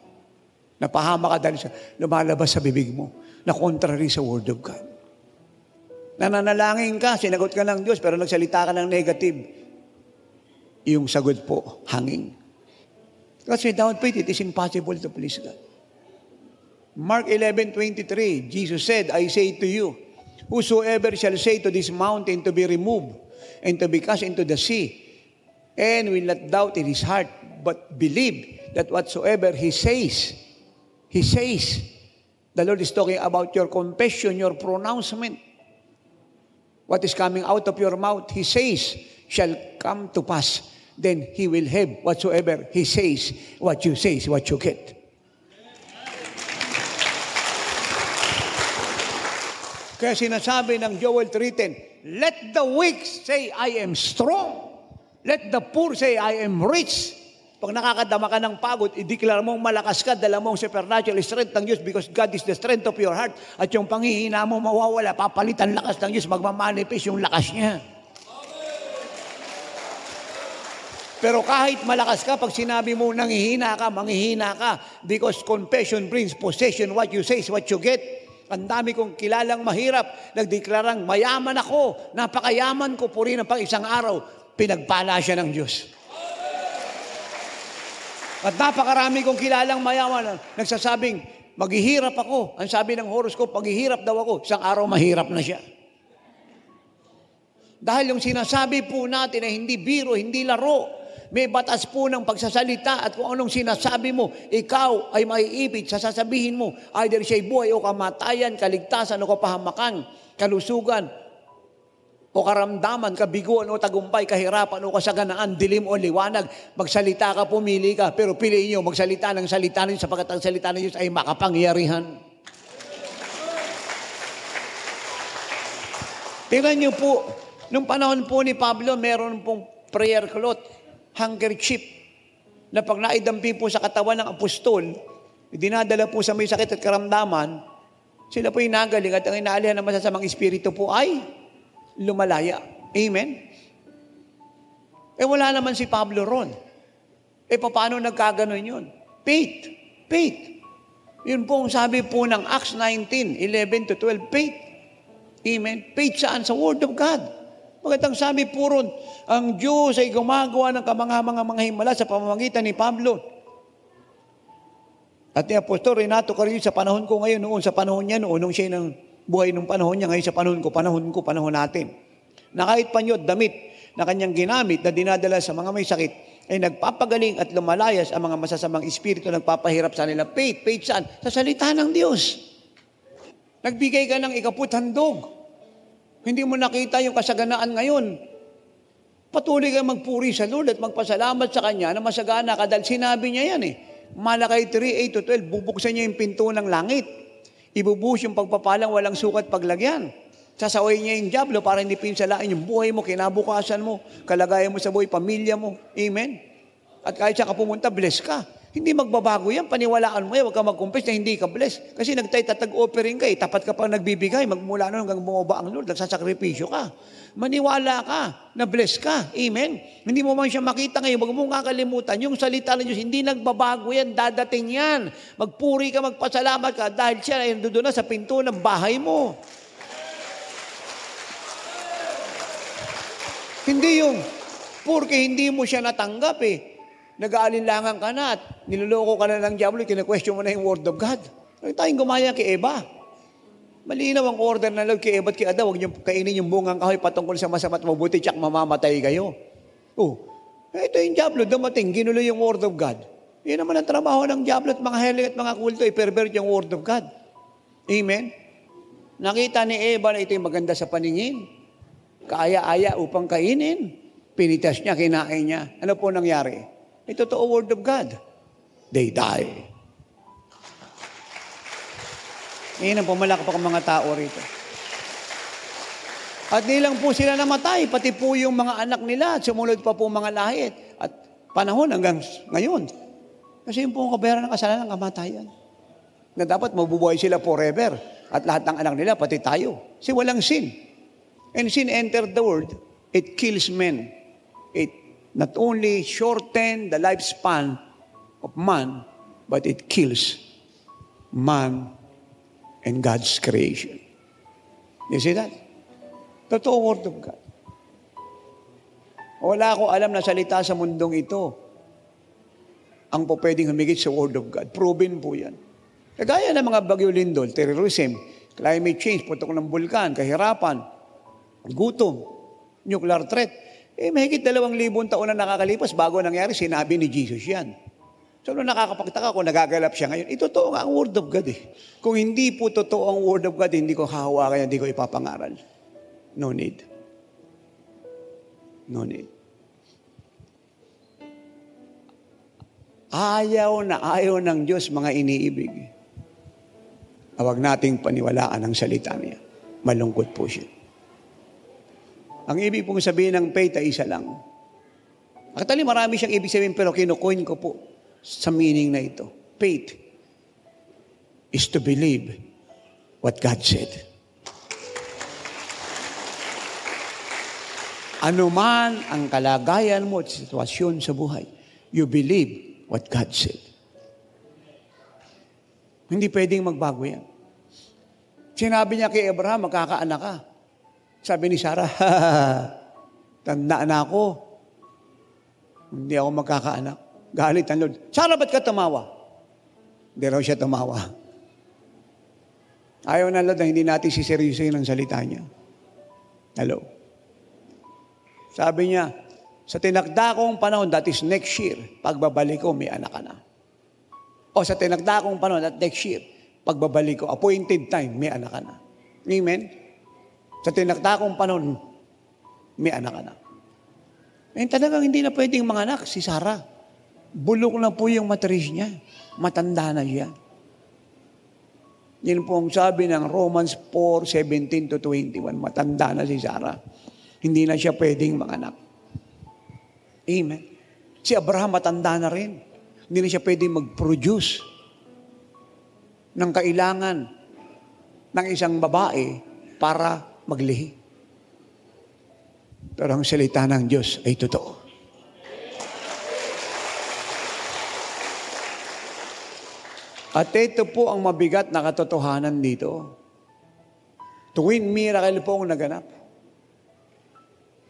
Napahama ka dahil sa lumalabas sa bibig mo na contrary sa Word of God. Nananalangin ka, sinagot ka ng Diyos, pero nagsalita ka ng negative. Yung sagot po, hangin. Kasi without faith, it is impossible to please God. Mark 11:23, Jesus said, I say to you, whosoever shall say to this mountain to be removed and to be cast into the sea, and will not doubt in his heart, but believe that whatsoever he says, the Lord is talking about your confession, your pronouncement. What is coming out of your mouth, he says, shall come to pass. Then he will have whatsoever he says, what you say is what you get. Kaya sinasabi ng Joel 3:10, let the weak say, I am strong. Let the poor say, I am rich. Pag nakakadama ka ng pagod, i-declare mong malakas ka, dala mong supernatural strength ng Diyos because God is the strength of your heart. At yung panghihina mo mawawala, papalitan lakas ng Diyos, magmamanifest yung lakas niya. Pero kahit malakas ka, pag sinabi mo manghihina ka, because confession brings possession. What you say is what you get. Ang dami kong kilalang mahirap, nagdeklarang mayaman ako, napakayaman ko, puri ng pang isang araw, pinagpala siya ng Diyos. At napakarami kong kilalang mayaman, nagsasabing, maghihirap ako. Ang sabi ng horoscope, paghihirap daw ako, isang araw mahirap na siya. Dahil yung sinasabi po natin ay hindi biro, hindi laro. May batas po ng pagsasalita at kung anong sinasabi mo, ikaw ay maiipit sa sasabihin mo. Either siya'y buhay o kamatayan, kaligtasan o kapahamakan, kalusugan o karamdaman, kabiguan o tagumpay, kahirapan o kasaganaan, dilim o liwanag. Magsalita ka, pumili ka, pero piliin niyo magsalita ng salita niyo sapagkat ang salita ng Diyos ay makapangyarihan. Tingnan niyo po, nung panahon po ni Pablo, meron pong prayer cloth, handkerchief, na pag naidampi po sa katawan ng apostol, dinadala po sa may sakit at karamdaman, sila po inagaling at ang inaalihan ng masasamang espiritu po ay lumalaya. Amen? Wala naman si Pablo ron. Paano nagkaganon yun? Faith. Faith. Yun po ang sabi po ng Acts 19:11-12. Faith. Amen? Faith saan? Sa Word of God. Magandang sabi po ron, ang Diyos ay gumagawa ng mga himala sa pamamagitan ni Pablo. At ni Apostol Renato Carrillo sa panahon ko ngayon, noon sa panahon niya, noon nung siya ng buhay nung panahon niya, ngayon sa panahon natin. Na kahit panyo at damit na kanyang ginamit na dinadala sa mga may sakit, ay nagpapagaling at lumalayas ang mga masasamang espiritu nagpapahirap sa nila. Faith. Faith saan? Sa salita ng Diyos. Nagbigay ka ng ikaputhandog. Hindi mo nakita yung kasaganaan ngayon. Patuloy ka magpuri sa Lord at magpasalamat sa Kanya na masagana ka dahil sinabi niya yan Malakay 3:8-12, bubuksan niya yung pinto ng langit. Ibubuhos yung pagpapalang walang sukat paglagyan. Sasaway niya yung diablo para hindi pinsalain yung buhay mo, kinabukasan mo, kalagayan mo sa buhay, pamilya mo. Amen? At kahit siya ka pumunta, bless ka. Hindi magbabago yan. Paniwalaan mo yan. Huwag ka mag-confess na hindi ka bless. Kasi nagtay-tatag-offering ka. Tapat ka pa nagbibigay. Magmula nun hanggang bumaba ang Lord. Nagsasakripisyo ka. Maniwala ka na bless ka. Amen? Hindi mo man siya makita ngayon. Huwag mo kakalimutan. Yung salita ng Diyos, hindi nagbabago yan. Dadating yan. Magpuri ka, magpasalamat ka dahil siya ay doon na sa pinto ng bahay mo. Hindi yung porque hindi mo siya natanggap Nag-aalinlangan ka na at niloloko ka na ng diablo, kina-question mo na yung word of God. Tayong gumaya kay Eva. Malinaw ang order ng Lord kay Eva at kay Ada, huwag niyo kainin yung bungang kahoy patungkol sa masama at mabuti, tsak mamamatay kayo. Ito yung diablo, dumating, ginulo yung word of God. Yan naman ang trabaho ng diablo at mga helig at mga kulto, pervert yung word of God. Amen? Nakita ni Eva na ito yung maganda sa paningin. Kaaya-aya upang kainin. Pinitas niya, kinain niya. Ano po nangyari? Ito totoo word of God. They die. Ngayon ang pumalakpak ang mga tao rito. At di lang po sila namatay, pati po yung mga anak nila at sumunod pa po mga lahit. At panahon hanggang ngayon. Kasi yung po ang kabayaran ng kasalanan ng kamatayan. Na dapat mabubuhay sila forever. At lahat ng anak nila, pati tayo. Kasi walang sin. And sin entered the world, it kills men. It not only shorten the lifespan of man, but it kills man and God's creation. You see that? Totoo word of God. Wala ako alam na salita sa mundong ito ang po pwedeng humigit sa word of God. Proven po yan. Kagaya ng mga bagyo lindol, terrorism, climate change, putok ng bulkan, kahirapan, gutom, nuclear threat. Mahigit 2,000 taon na nakakalipas bago nangyari, sinabi ni Jesus yan. So, nung nakakapagtaka ko, nagagalap siya ngayon, totoo nga ang Word of God Kung hindi po totoo ang Word of God, hindi ko hahawakan, hindi ko ipapangaral. No need. No need. Ayaw ng Diyos mga iniibig. Huwag nating paniwalaan ang salita niya. Malungkot po siya. Ang ibig pong sabihin ng faith ay isa lang. Actually, marami siyang ibig sabihin pero kinukoin ko po sa meaning na ito. Faith is to believe what God said. Ano man ang kalagayan mo at sitwasyon sa buhay, you believe what God said. Hindi pwedeng magbago yan. Sinabi niya kay Abraham, magkakaanak ka. Sabi ni Sarah, tanda na ako. Hindi ako magkakaanak. Galit ang Lord. Sarah, ba't ka tumawa? Hindi raw siya tumawa. Ayaw na Lord na hindi natin siseryosoyin ang salita niya. Hello. Sabi niya, sa tinakda kong panahon, that is next year, pagbabalik ko, may anak ka na. O sa tinakda kong panahon, that next year, pagbabalik ko, appointed time, may anak ka na. Amen? Sa tinakda kong panahon, may anak ka na. Eh talagang hindi na pwedeng manganak si Sarah. Bulok na po yung matris niya. Matanda na siya. Yan po ang sabi ng Romans 4:17-21. Matanda na si Sarah. Hindi na siya pwedeng manganak. Amen. Si Abraham matanda na rin. Hindi na siya pwedeng mag-produce ng kailangan ng isang babae para maglihi. Pero ang salita ng Diyos ay totoo. At ito po ang mabigat na katotohanan dito. Twin miracle po ang naganap.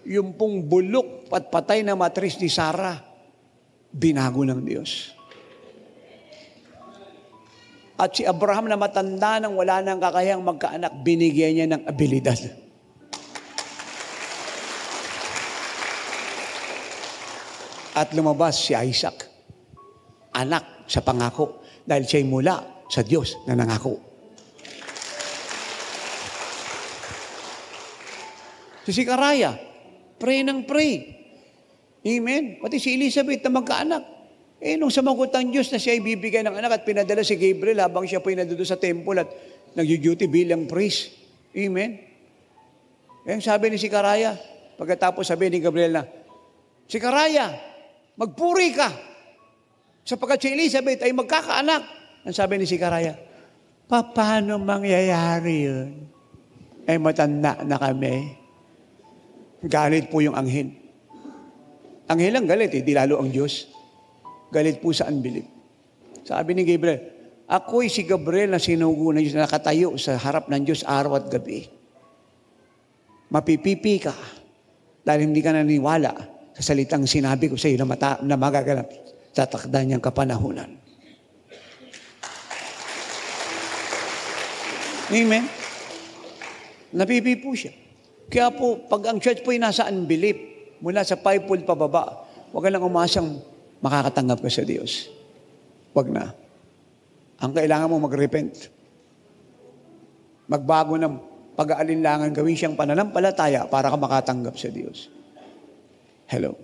Yung pong bulok at patay na matris ni Sarah, binago ng Diyos. At si Abraham na matanda nang wala nang kakayang magkaanak, binigyan niya ng abilidad. At lumabas si Isaac, anak sa pangako, dahil siya'y mula sa Diyos na nangako. Si Sicaraya, pray ng pray. Amen? Pati si Elizabeth na magkaanak. Eh, nung sumagot ang Diyos na siya ay bibigyan ng anak at pinadala si Gabriel habang siya po ay nandoon sa temple at nag-duty bilang priest. Amen? Eh, sabi ni Sicaraya, pagkatapos sabi ni Gabriel na, Sicaraya, magpuri ka, sapagkat si Elizabeth ay magkakaanak. Ang sabi ni Sicaraya, paano mangyayari yun? Eh, matanda na kami. Galit po yung anghel. Anghel ang galit, di lalo ang Diyos. Galit po sa unbelief. Sabi ni Gabriel, ako'y si Gabriel na sinugo ng Diyos, na nakatayo sa harap ng Diyos araw at gabi. Mapipipi ka dahil hindi ka naniwala sa salitang sinabi ko sa iyo na magaganap sa takda niyang kapanahunan. Amen? Napipi po siya. Kaya po, pag ang church po ay nasa unbelief, mula sa 5-fold pababa, huwag ka lang umasang makakatanggap ka sa Diyos. Huwag na. Ang kailangan mo mag-repent. Magbago ng pag-aalinlangan, gawin siyang pananampalataya para ka makatanggap sa Diyos. Hello.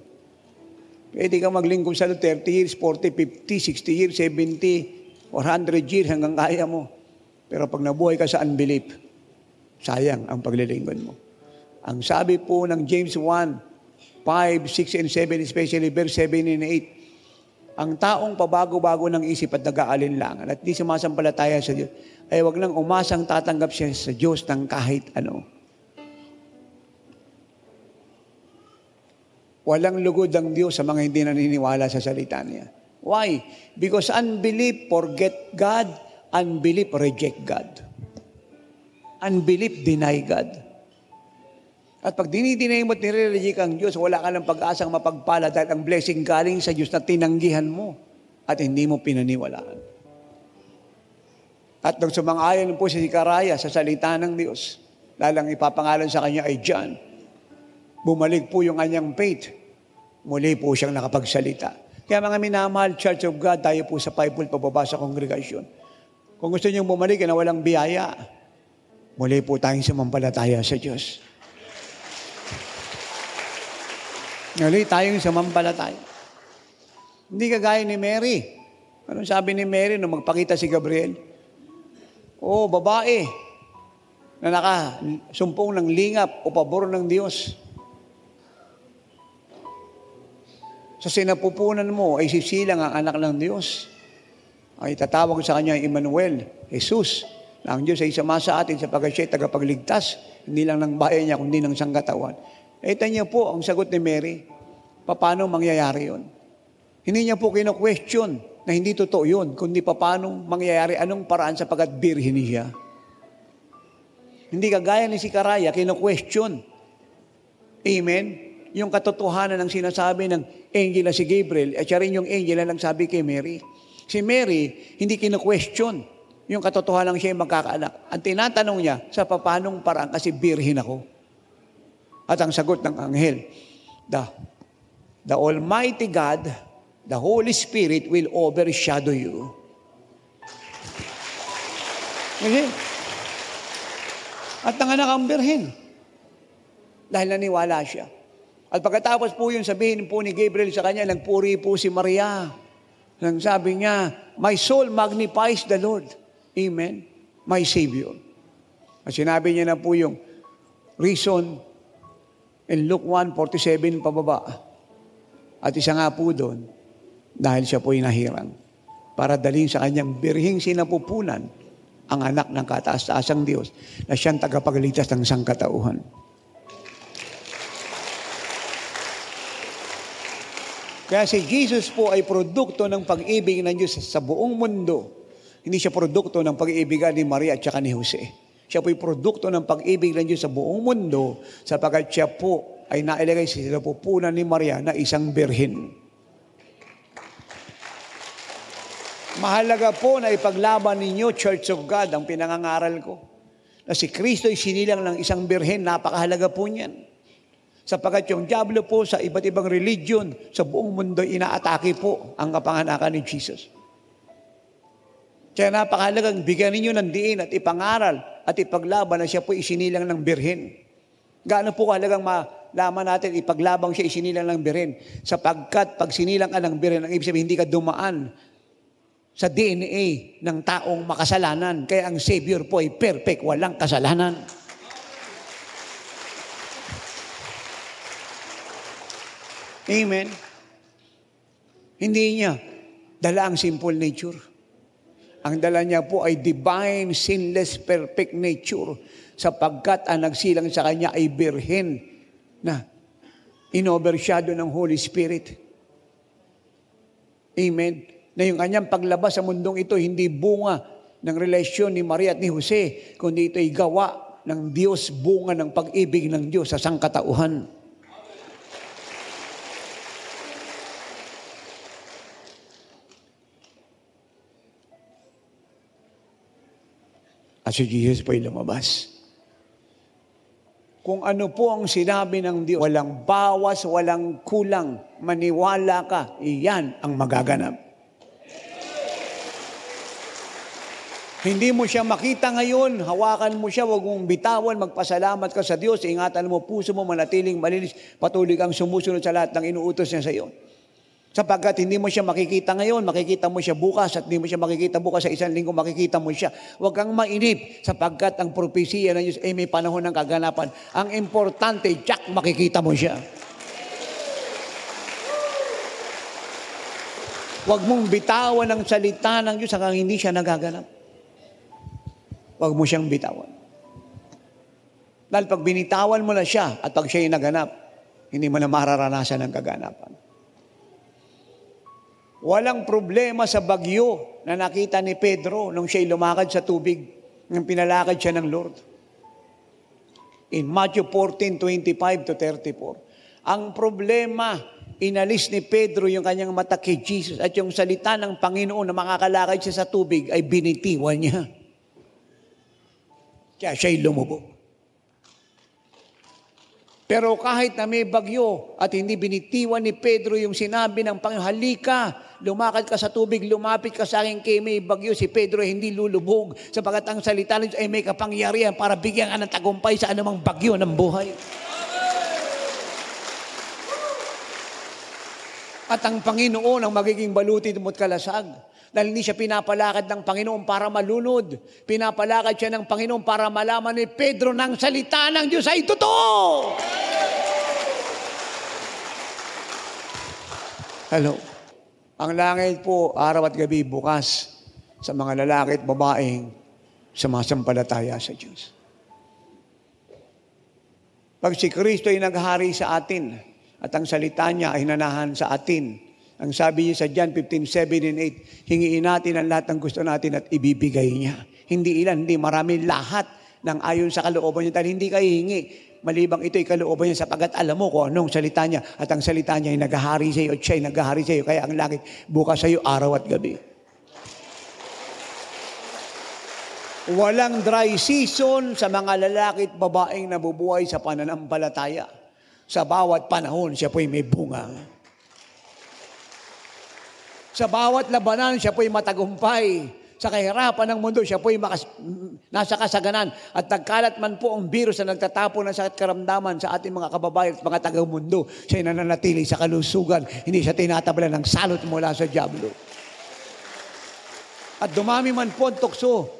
Pwede ka maglingkod sa 30 years, 40, 50, 60 years, 70, or 100 years hanggang kaya mo. Pero pag nabuhay ka sa unbelief, sayang ang paglilingkod mo. Ang sabi po ng James 1, 5, 6, and 7, especially verse 7 and 8, ang taong pabago-bago ng isip at nag-aalinlangan at di sumasampalataya sa Diyos, ay wag lang umasang tatanggap siya sa Diyos ng kahit ano. Walang lugod ang Diyos sa mga hindi naniniwala sa salita niya. Why? Because unbelief forget God, unbelief reject God. Unbelief deny God. At pag dinidinay mo at nire-reject ang Diyos, wala ka ng pag-asang mapagpala dahil ang blessing galing sa Diyos na tinanggihan mo at hindi mo pinaniwalaan. At nung sumang-ayon po si Sicaraya sa salita ng Diyos, lalang ipapangalan sa kanya ay John, bumalik po yung kanyang faith. Muli po siyang nakapagsalita. Kaya mga minamahal, Church of God, tayo po sa 5-fold pababa sa kongregasyon. Kung gusto niyong bumalik na walang biyaya, muli po tayong sumampalataya sa Diyos. Muli tayong sumampalataya. Hindi kagaya ni Mary. Anong sabi ni Mary nung magpakita si Gabriel? Oh, babae na nakasumpong ng lingap o pabor ng Diyos. Sa sinapupunan mo ay sisilang ang anak ng Diyos. Ay tatawag sa kanya Emmanuel, Jesus, na ang Diyos ay isama sa atin sapagkat siya ay tagapagligtas, hindi lang ng bayan niya, kundi ng sangkatawan. Ito niyo po ang sagot ni Mary. Paano mangyayari yun? Hindi niya po kino-question na hindi totoo yun, kundi paano mangyayari, anong paraan sapagkat birhen siya. Hindi kagaya ni si Karaya, kino-question. Amen? Yung katotohanan ng sinasabi ng angel na si Gabriel, at siya rin yung angel na lang sabi kay Mary. Si Mary, hindi kino-question. Yung katotohanan siya yung magkakaanak. Ang tinatanong niya, sa papanong paraan, kasi birhin ako. At ang sagot ng anghel, the Almighty God, the Holy Spirit will overshadow you. Okay? At nanganak ang birhen. Dahil naniwala siya. At pagkatapos po yun, sabihin po ni Gabriel sa kanya, nagpuri po si Maria. Nang sabi niya, my soul magnifies the Lord. Amen. My Savior. At sinabi niya na po yung reason in Luke 1:47 pababa. At isa nga po doon, dahil siya po inahirang para dalhin sa kanyang birhing sinapupunan ang anak ng kataas-taasang Diyos na siyang tagapagligtas ng sangkatauhan. Kaya si Jesus po ay produkto ng pag-ibig ng Diyos sa buong mundo. Hindi siya produkto ng pag-iibigan ni Maria at saka ni Jose. Siya po ay produkto ng pag-ibig ng Diyos sa buong mundo sapagkat siya po ay nailagay sa sinapupunan ni Maria na isang birhen. Mahalaga po na ipaglaban ninyo, Church of God, ang pinangangaral ko. Na si Kristo ay sinilang ng isang birhen, napakahalaga po niyan. Sapagkat yung diablo po sa iba't ibang religion sa buong mundo, inaatake po ang kapanganakan ni Jesus. Kaya napakahalagang bigyan ninyo ng diin at ipangaral at ipaglaban na siya po isinilang ng birhen. Gaano po kahalagang malaman natin ipaglabang siya isinilang ng birhen? Sapagkat pag sinilang ka ng birhen, ang ibig sabihin hindi ka dumaan sa DNA ng taong makasalanan. Kaya ang Savior po ay perfect, walang kasalanan. Amen. Hindi niya dala ang simple nature. Ang dala niya po ay divine, sinless, perfect nature sapagkat ang nagsilang sa kanya ay birhen na inovershadow ng Holy Spirit. Amen. Na yung kanyang paglabas sa mundong ito, hindi bunga ng relasyon ni Maria at ni Jose, kundi ito ay gawa ng Diyos, bunga ng pag-ibig ng Diyos sa sangkatauhan. At si Jesus po ay lumabas. Kung ano po ang sinabi ng Diyos, walang bawas, walang kulang, maniwala ka, iyan ang magaganap. Hindi mo siya makita ngayon, hawakan mo siya, huwag mong bitawan, magpasalamat ka sa Diyos, ingatan mo puso mo, manatiling malinis, patuloy kang sumusunod sa lahat ng inuutos niya sa iyo. Sapagkat hindi mo siya makikita ngayon, makikita mo siya bukas, at hindi mo siya makikita bukas sa isang linggo, makikita mo siya. Huwag kang mainip, sapagkat ang propesiya ng Diyos ay may panahon ng kaganapan. Ang importante, tsak, makikita mo siya. Huwag mong bitawan ang salita ng Diyos hanggang hindi siya nagaganap. Huwag mo siyang bitawan. Dahil pag binitawan mo na siya at pag siya'y naganap, hindi mo na mararanasan ang kaganapan. Walang problema sa bagyo na nakita ni Pedro nung siya'y lumakad sa tubig, nung pinalakad siya ng Lord. In Matthew 14:25-34. Ang problema, inalis ni Pedro yung kanyang mata kay Jesus at yung salita ng Panginoon na makakalakad siya sa tubig ay binitiwan niya. Kaya siya'y lumubog. Pero kahit na may bagyo at hindi binitiwan ni Pedro yung sinabi ng Panginoon, halika, lumakad ka sa tubig, lumapit ka sa akin kay may bagyo, si Pedro ay hindi lulubog sapagkat ang salita ng Diyos ay may kapangyarihan para bigyan ka ng tagumpay sa anumang bagyo ng buhay. At ang Panginoon ang magiging baluti mo't kalasag. Dahil hindi siya pinapalakad ng Panginoon para malunod. Pinapalakad siya ng Panginoon para malaman ni Pedro ng salita ng Diyos ay totoo. Hello. Ang langit po, araw at gabi bukas sa mga lalaki at babaeng sumasampalataya sa Diyos. Pag si Kristo ay naghari sa atin at ang salita niya ay nanahan sa atin, ang sabi niya sa John 15:7 and 8, hingiin natin ang lahat ng gusto natin at ibibigay niya. Hindi ilan, hindi marami, lahat nang ayon sa kalooban niya, dahil hindi ka hihingi. Malibang ito'y kalooban niya sapagkat alam mo kung anong salita niya at ang salita niya ay naghahari sa iyo at siya ay naghahari sa iyo. Kaya ang langit bukas sa iyo araw at gabi. Walang dry season sa mga lalaki at babaeng nabubuhay sa pananampalataya. Sa bawat panahon, siya po'y may bunga. Sa bawat labanan, siya po'y matagumpay. Sa kahirapan ng mundo, siya po'y nasa kasaganan. At nagkalat man po ang virus na nagtatapon ng sakit karamdaman sa ating mga kababayan at mga taga-mundo, siya'y nananatili sa kalusugan. Hindi siya tinatabla ng salot mula sa dyablo. At dumami man po ang tukso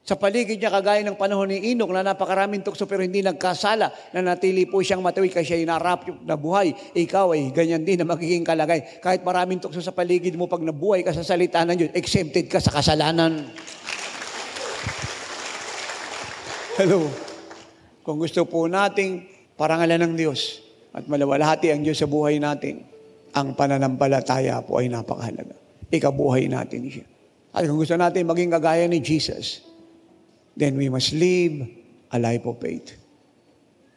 sa paligid niya kagaya ng panahon ni Enoch na napakaraming tukso pero hindi nagkasala, na natili po siyang matawid kasi siya inarap na buhay. Ikaw ay ganyan din na magiging kalagay. Kahit maraming tukso sa paligid mo, pag nabuhay ka sa salita ng Diyos, exempted ka sa kasalanan. Hello. Kung gusto po nating parangalan ng Diyos at malawalhati ang Diyos sa buhay natin, ang pananampalataya po ay napakahalaga. Ikabuhay natin siya. At kung gusto natin maging kagaya ni Jesus, then we must live a life of faith.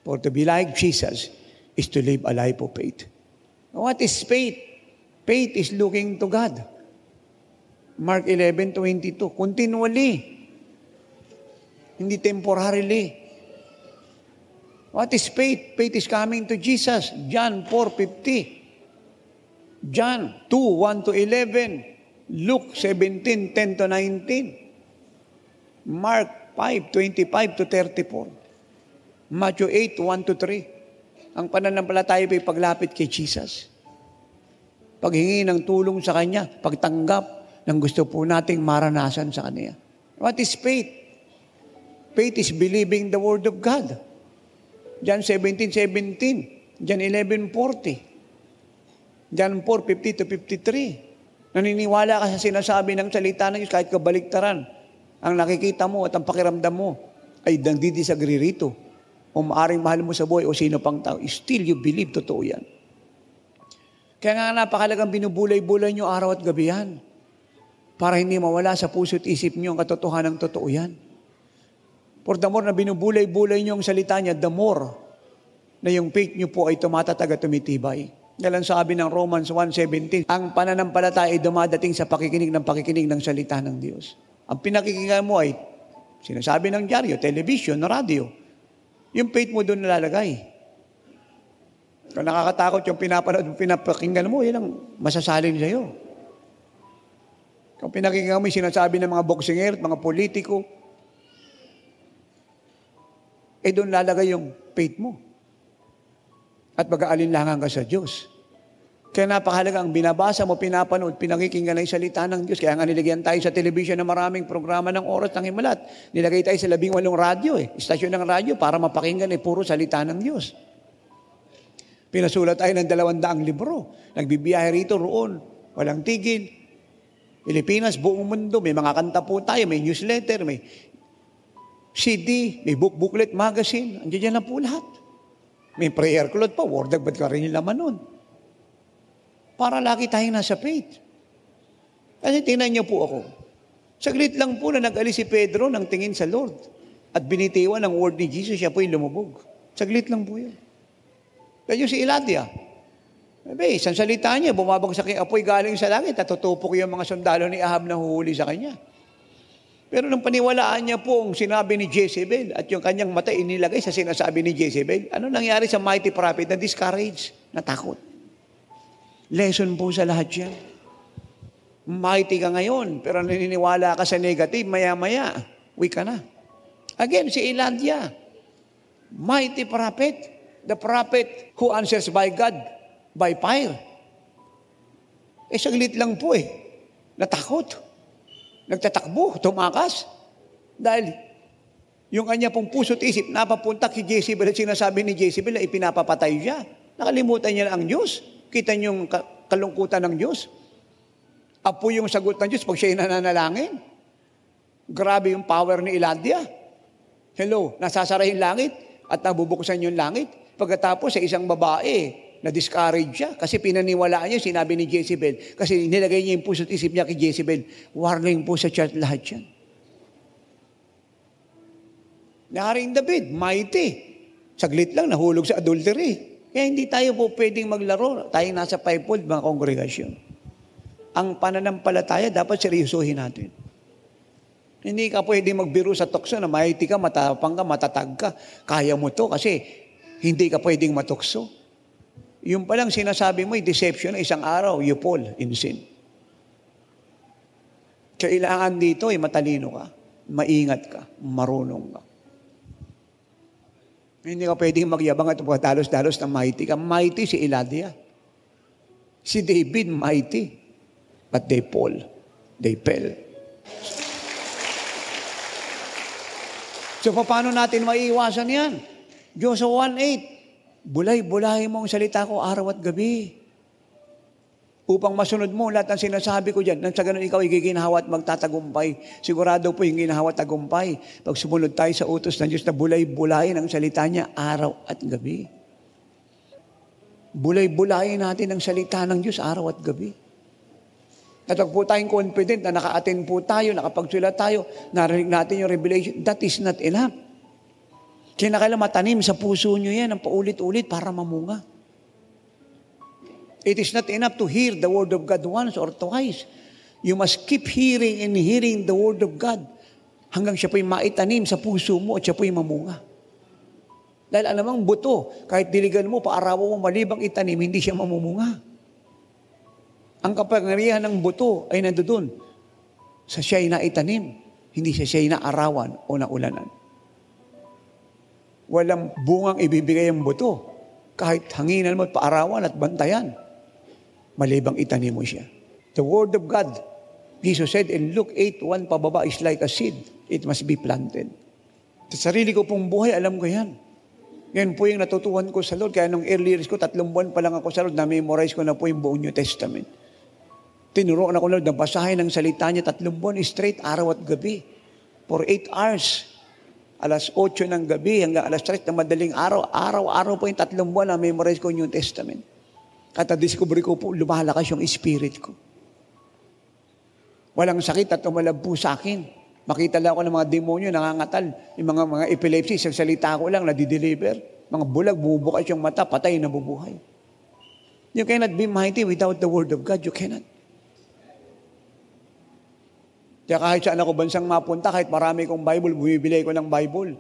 For to be like Jesus is to live a life of faith. What is faith? Faith is looking to God. Mark 11:22. Continually. Hindi temporarily. What is faith? Faith is coming to Jesus. John 4:50. John 2:1-11. Luke 17:10-19. Mark 5:25-34. Matthew 8:1-3. Ang pananampalataya ay paglapit kay Jesus. Paghingi ng tulong sa Kanya, pagtanggap ng gusto po nating maranasan sa Kanya. What is faith? Faith is believing the Word of God. John 17:17. John 11:40. John 4:50-53. Naniniwala ka sa sinasabi ng salita ng Diyos kahit kabaliktaran. Ang nakikita mo at ang pakiramdam mo ay nagdi-disagree rito. O maaring mahal mo sa buhay o sino pang tao, still you believe, totoo yan. Kaya nga napakalagang binubulay-bulay nyo araw at gabi yan. Para hindi mawala sa puso at isip nyo ang katotohanan ng totoo yan. For the more na binubulay-bulay nyo ang salita niya, the more na yung faith nyo po ay tumatatag at tumitibay. Dahil sabi ng Romans 1:17, ang pananampalataya ay dumadating sa pakikinig ng salita ng Diyos. Ang pinakikinggan mo ay sinasabi ng dyaryo, television, radio. Yung faith mo doon nalalagay. Kung nakakatakot yung pinapakinggan mo, yun ang masasalin sa'yo. Kung pinakikinggan mo yung sinasabi ng mga boksinger at mga politiko, doon lalagay yung faith mo. At mag-aalinlangan ka sa Diyos. Kaya napakahalaga ang binabasa mo, pinapanood, pinakikinggan ng salita ng Diyos. Kaya nga nilagyan tayo sa television ng maraming programa ng oras ng himalat. Nilagay tayo sa 18 radyo, istasyon ng radyo para mapakinggan puro salita ng Diyos. Pinasulat tayo ng 200 libro. Nagbibiyahe rito, roon. Walang tigil. Pilipinas, buong mundo. May mga kanta po tayo, may newsletter, may CD, may booklet, magazine. Andiyan na po lahat. May prayer cloth pa, word of God ka rin yung laman nun. Para lagi tayong nasa faith. Kasi tingnan niyo po ako. Saglit lang po na nag-alis si Pedro ng tingin sa Lord at binitiwan ng word ni Jesus, siya po'y lumubog. Saglit lang po yun. Kaya si Elijah, isang salita niya, bumabagsak yung apoy galing sa langit at tutupok yung mga sundalo ni Ahab na huhuli sa kanya. Pero nang paniwalaan niya po ang sinabi ni Jezebel at yung kanyang mata inilagay sa sinasabi ni Jezebel, ano nangyari sa mighty prophet na discouraged, natakot? Lesson po sa lahat yan. Mighty ka ngayon, pero naniniwala ka sa negative, maya-maya, weak ka na. Again, si Elijah, mighty prophet, the prophet who answers by God, by fire. Saglit lang po natakot. Nagtatakbo, tumakas. Dahil yung kanya pong puso't isip, napapunta kay Jezebel at sinasabi ni Jezebel na ipinapapatay siya. Nakalimutan niya na ang Diyos. Kita niyo yung kalungkutan ng Diyos. Apo yung sagot ng Diyos pag siya'y nananalangin. Grabe yung power ni Elijah. Hello, nasasara yung langit at nabubuksan yung langit. Pagkatapos sa isang babae, na-discourage siya kasi pinaniwalaan niya, sinabi ni Jezebel. Kasi nilagay niya yung puso't isip niya kay Jezebel. Warning po sa church lahat yan. Haring David, mighty. Saglit lang, nahulog sa adultery. Kaya hindi tayo po pwedeng maglaro. Tayo nasa fivefold, mga kongregasyon. Ang pananampalataya, dapat seryosohin natin. Hindi ka pwedeng magbiro sa tukso na mighty ka, matapang ka, matatag ka. Kaya mo to kasi hindi ka pwedeng matukso. Yung palang sinasabi mo, deception, isang araw, you fall in sin. Kailangan dito, matalino ka, maingat ka, marunong ka. Hindi ka pwedeng magyabang at pagdalos-dalos na mighty ka. Mighty si Elijah. Si David, mighty. But they fall. They fell. So, paano natin maiiwasan yan? Joshua 1:8, bulay-bulay mo ang salita ko araw at gabi. Upang masunod mo lahat ng sinasabi ko dyan, nang sa ganun ikaw igiginhawa at magtatagumpay. Sigurado po yung ginhawa at tagumpay. Pag sumunod tayo sa utos ng Diyos na bulay-bulayin ang salita niya araw at gabi. Bulay-bulayin natin ang salita ng Diyos araw at gabi. At pag po tayong confident na naka-attend po tayo, nakapagsulat tayo, narinig natin yung revelation, that is not enough. Kinakailangan matanim sa puso nyo yan ang paulit-ulit para mamunga. It is not enough to hear the word of God once or twice. You must keep hearing and hearing the word of God hanggang siya po'y maitanim sa puso mo at siya po'y mamunga. Dahil alam mong buto, kahit diligan mo, paarawan mo, malibang itanim, hindi siya mamumunga. Ang kapangyarihan ng buto ay nandoon sa siya'y naitanim, hindi siya'y naarawan o naulanan. Walang bungang ibibigay ang buto kahit hanginan mo at paarawan at bantayan. Malibang itanim mo siya. The word of God, Jesus said in Luke 8:1, pababa is like a seed. It must be planted. Sa sarili ko pong buhay, alam ko yan. Yan po yung natutuhan ko sa Lord. Kaya nung early years ko, 3 buwan pa lang ako sa Lord, na-memorize ko na po yung buong New Testament. Tinuruan ako Lord na basahin ang salita niya 3 buwan straight, araw at gabi. For 8 hours. Alas 8 ng gabi hanggang alas 3 ng madaling araw. Araw-araw po yung 3 buwan na memorize ko yung New Testament. At na-discover ko po, lumalakas yung spirit ko. Walang sakit at tumalab po sa akin. Makita lang ako ng mga demonyo, nangangatal. Yung mga epilepsy, sa salita ko lang, nadideliver. Mga bulag, bumubukas yung mata, patay, nabubuhay. You cannot be mighty without the word of God. You cannot. Kaya kahit saan ako bansang mapunta, kahit marami kong Bible, bumibili ko ng Bible.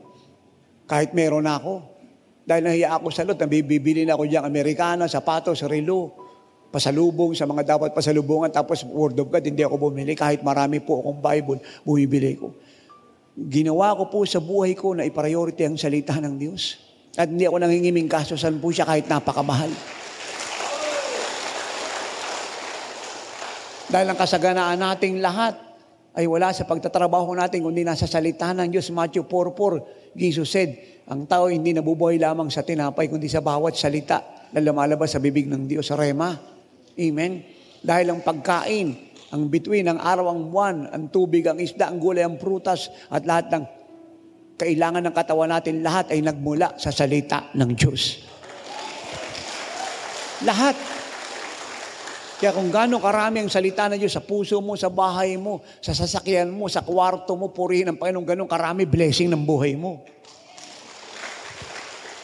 Kahit meron ako. Dahil nahiya ako sa Lord, nabibili na ako diyang Amerikana, sapatos, relo, pasalubong sa mga dapat pasalubungan, tapos Word of God, hindi ako bumili. Kahit marami po akong Bible, bumibili ko. Ginawa ko po sa buhay ko na i-priority ang salita ng Diyos. At hindi ako nangingiming kasusan po siya kahit napakamahal. Dahil ang kasaganaan nating lahat ay wala sa pagtatrabaho natin, kundi nasa salita ng Diyos. Matthew 4:4, Jesus said, ang tao hindi nabubuhay lamang sa tinapay, kundi sa bawat salita na lumalabas sa bibig ng Diyos, sa Rema. Amen? Dahil ang pagkain, ang bituin, ang araw, ang buwan, ang tubig, ang isda, ang gulay, ang prutas, at lahat ng kailangan ng katawan natin, lahat ay nagmula sa salita ng Diyos. Lahat. Kaya kung gaano karami ang salita ng Diyos sa puso mo, sa bahay mo, sa sasakyan mo, sa kwarto mo, purihin ang Panginoon, ganun karami blessing ng buhay mo.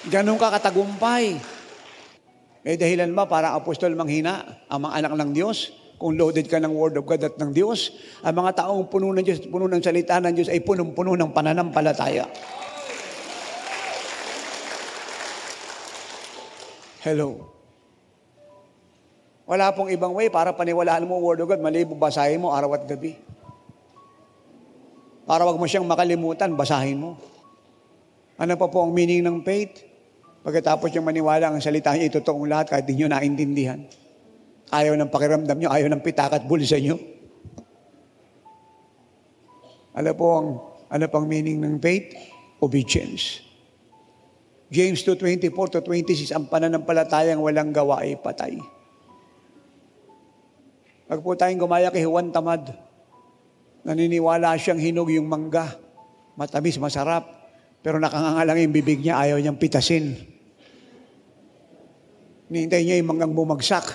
Ganun ka katagumpay. Dahilan ba para apostol manghina ang mga anak ng Diyos? Kung loaded ka ng Word of God at ng Diyos, ang mga taong puno ng Diyos, puno ng salita ng Diyos ay punong-puno ng pananampalataya. Hello. Wala pong ibang way para paniwalaan mo Word of God, malibo basahin mo araw at gabi. Para wag mo siyang makalimutan, basahin mo. Ano pa po ang meaning ng faith? Pagkatapos yung maniwala ang salita niya, itotoong lahat kahit di nyo naintindihan. Ayaw ng pakiramdam nyo, ayaw ng pitak at bulsa nyo. Ano pang meaning ng faith? Obedience. James 2:24-26, ang pananampalatayang walang gawa ay patay. Pag po tayong gumaya kay Juan Tamad, naniniwala siyang hinog yung mangga, matamis, masarap, pero nakangangalang yung bibig niya, ayaw niyang pitasin. Hinihintay niya yung manggang bumagsak.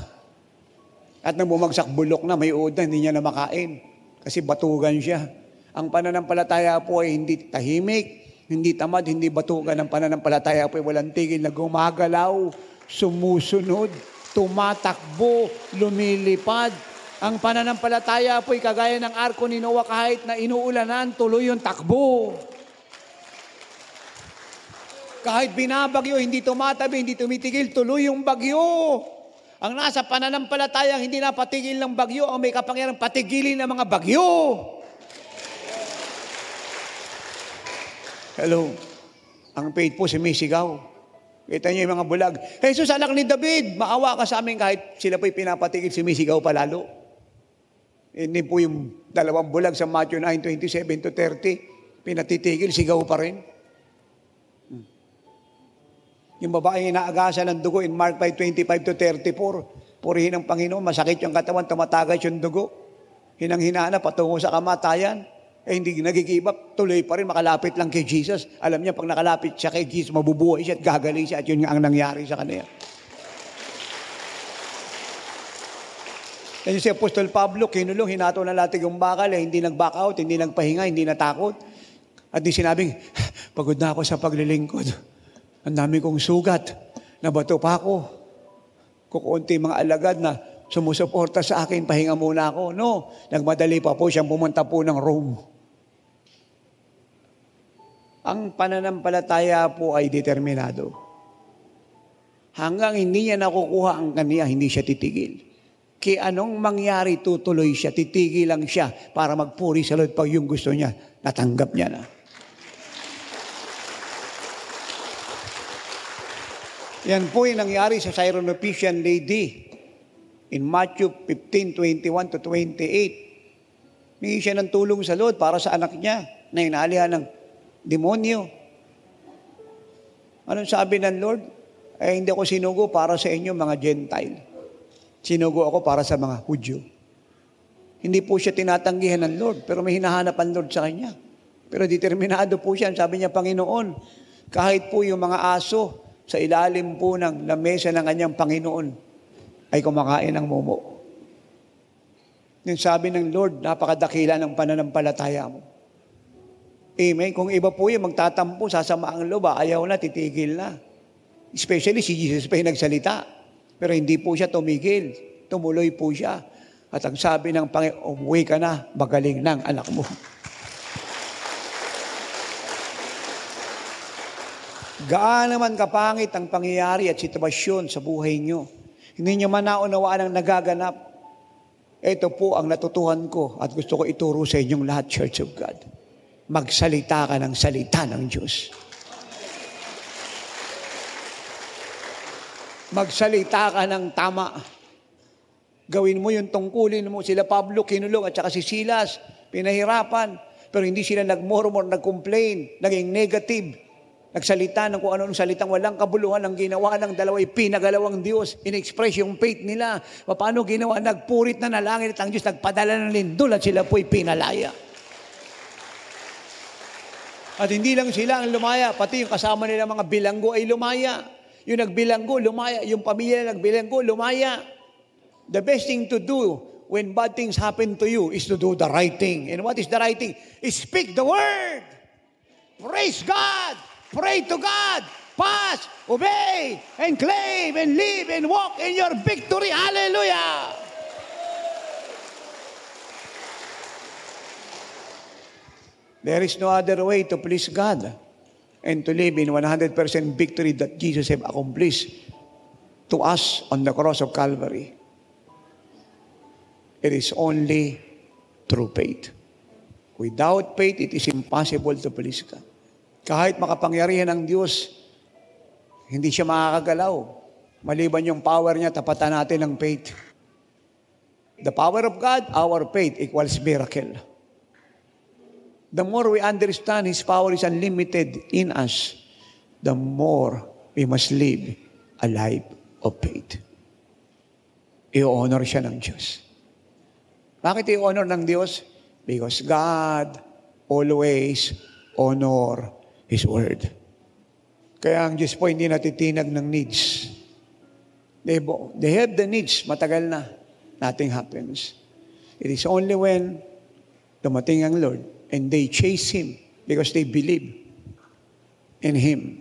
At nang bumagsak, bulok na, may uod na, hindi niya na makain. Kasi batugan siya. Ang pananampalataya po ay hindi tahimik, Hindi tamad, hindi batugan ng pananampalataya po ay walang tigil na gumagalaw, sumusunod, tumatakbo, lumilipad. Ang pananampalataya po ay kagaya ng arko ni Noah, kahit na inuulanan, tuloy yung takbo. Kahit binabagyo, hindi tumatabi, hindi tumitigil, tuloy yung bagyo. Ang nasa pananampalataya, hindi napatigil ng bagyo, ang may kapangyarang patigilin ng mga bagyo. Hello. Ang faith po sumisigaw. Kita niyo yung mga bulag. Jesus, anak ni David, maawa ka sa amin, kahit sila po'y pinapatigil, sumisigaw pa lalo. Hindi po yung dalawang bulag sa Matthew 9:27-30, pinatitigil, sigaw pa rin. Yung babaeng inaagasan ng dugo in Mark 5:25-34, purihin ang Panginoon, masakit yung katawan, tumatagas yung dugo. Hinang-hinana, patungo sa kamatayan. Hindi nag-give up, tuloy pa rin, makalapit lang kay Jesus. Alam niya, pag nakalapit siya kay Jesus, mabubuhay siya at gagaling siya, at yun nga ang nangyari sa kanya. Kasi si Apostol Pablo, kinulong, hinato na latig yung bakal, hindi nag-back out, hindi nagpahinga, hindi natakot. At di sinabing, pagod na ako sa paglilingkod. Ang dami kong sugat, nabato pa ako. Kukunti mga alagad na sumusuporta sa akin, pahinga muna ako. No, nagmadali pa po siyang pumunta po ng Rome. Ang pananampalataya po ay determinado. Hanggang hindi niya nakukuha ang kaniya, hindi siya titigil. Kaya anong mangyari, tutuloy siya, titigil lang siya para magpuri sa Lord pag yung gusto niya, natanggap niya na. Yan po yung nangyari sa Syrophoenician lady in Matthew 15:21-28. Hingi siya ng tulong sa Lord para sa anak niya na inaalihan ng demonyo. Anong sabi ng Lord? Hindi ako sinugo para sa inyo mga Gentile. Sinugo ako para sa mga Hudyo. Hindi po siya tinatanggihan ng Lord, pero may hinahanap ang Lord sa kanya. Pero determinado po siya. Sabi niya, Panginoon, kahit po yung mga aso sa ilalim po ng lamesa ng kanyang Panginoon ay kumakain ng mumo. Yung sabi ng Lord, napakadakila ng pananampalataya mo. Amen. Kung iba po yung magtatampo, sasama ang loob, ayaw na, titigil na. Especially si Jesus pa yung nagsalita. Pero hindi po siya tumigil. Tumuloy po siya. At ang sabi ng Panginoon, umuwi ka na, magaling ng anak mo. Gaano naman kapangit ang pangyayari at sitwasyon sa buhay nyo. Hindi nyo man naunawaan ang nagaganap. Ito po ang natutuhan ko at gusto ko ituro sa inyong lahat, Church of God. Magsalita ka ng salita ng Diyos. Magsalita ka ng tama. Gawin mo yung tungkulin mo. Sila Pablo, kinulong, at saka si Silas, pinahirapan. Pero hindi sila nag-murmur, nag-complain, naging negative. Nagsalita ng kung ano-anong salitang walang kabuluhan. Ang ginawa ng dalawa'y pinagalawang Diyos. In-express yung faith nila. Paano ginawa? Nagpurit na nalangin at ang Diyos nagpadala ng lindol at sila po'y pinalaya. At hindi lang sila ang lumaya, pati yung kasama nila mga bilanggo ay lumaya. Yung nagbilanggo, lumaya. Yung pamilya nagbilanggo, lumaya. The best thing to do when bad things happen to you is to do the right thing. And what is the right thing? Speak the word. Praise God. Pray to God. Pass, obey, and claim, and live, and walk in your victory. Hallelujah. There is no other way to please God and to live in 100% victory that Jesus has accomplished to us on the cross of Calvary. It is only through faith. Without faith, it is impossible to please God. Kahit makapangyarihan ng Diyos, hindi siya makakagalaw. Maliban yung power niya, tapatan natin ng faith. The power of God, our faith equals miracle. The more we understand His power is unlimited in us, the more we must live a life of faith. I-honor siya ng Diyos. Bakit i-honor ng Diyos? Because God always honor His Word. Kaya ang Diyos po hindi natitinag ng needs. They have the needs, matagal na. Nothing happens. It is only when dumating ang Lord and they chase Him because they believe. in Him.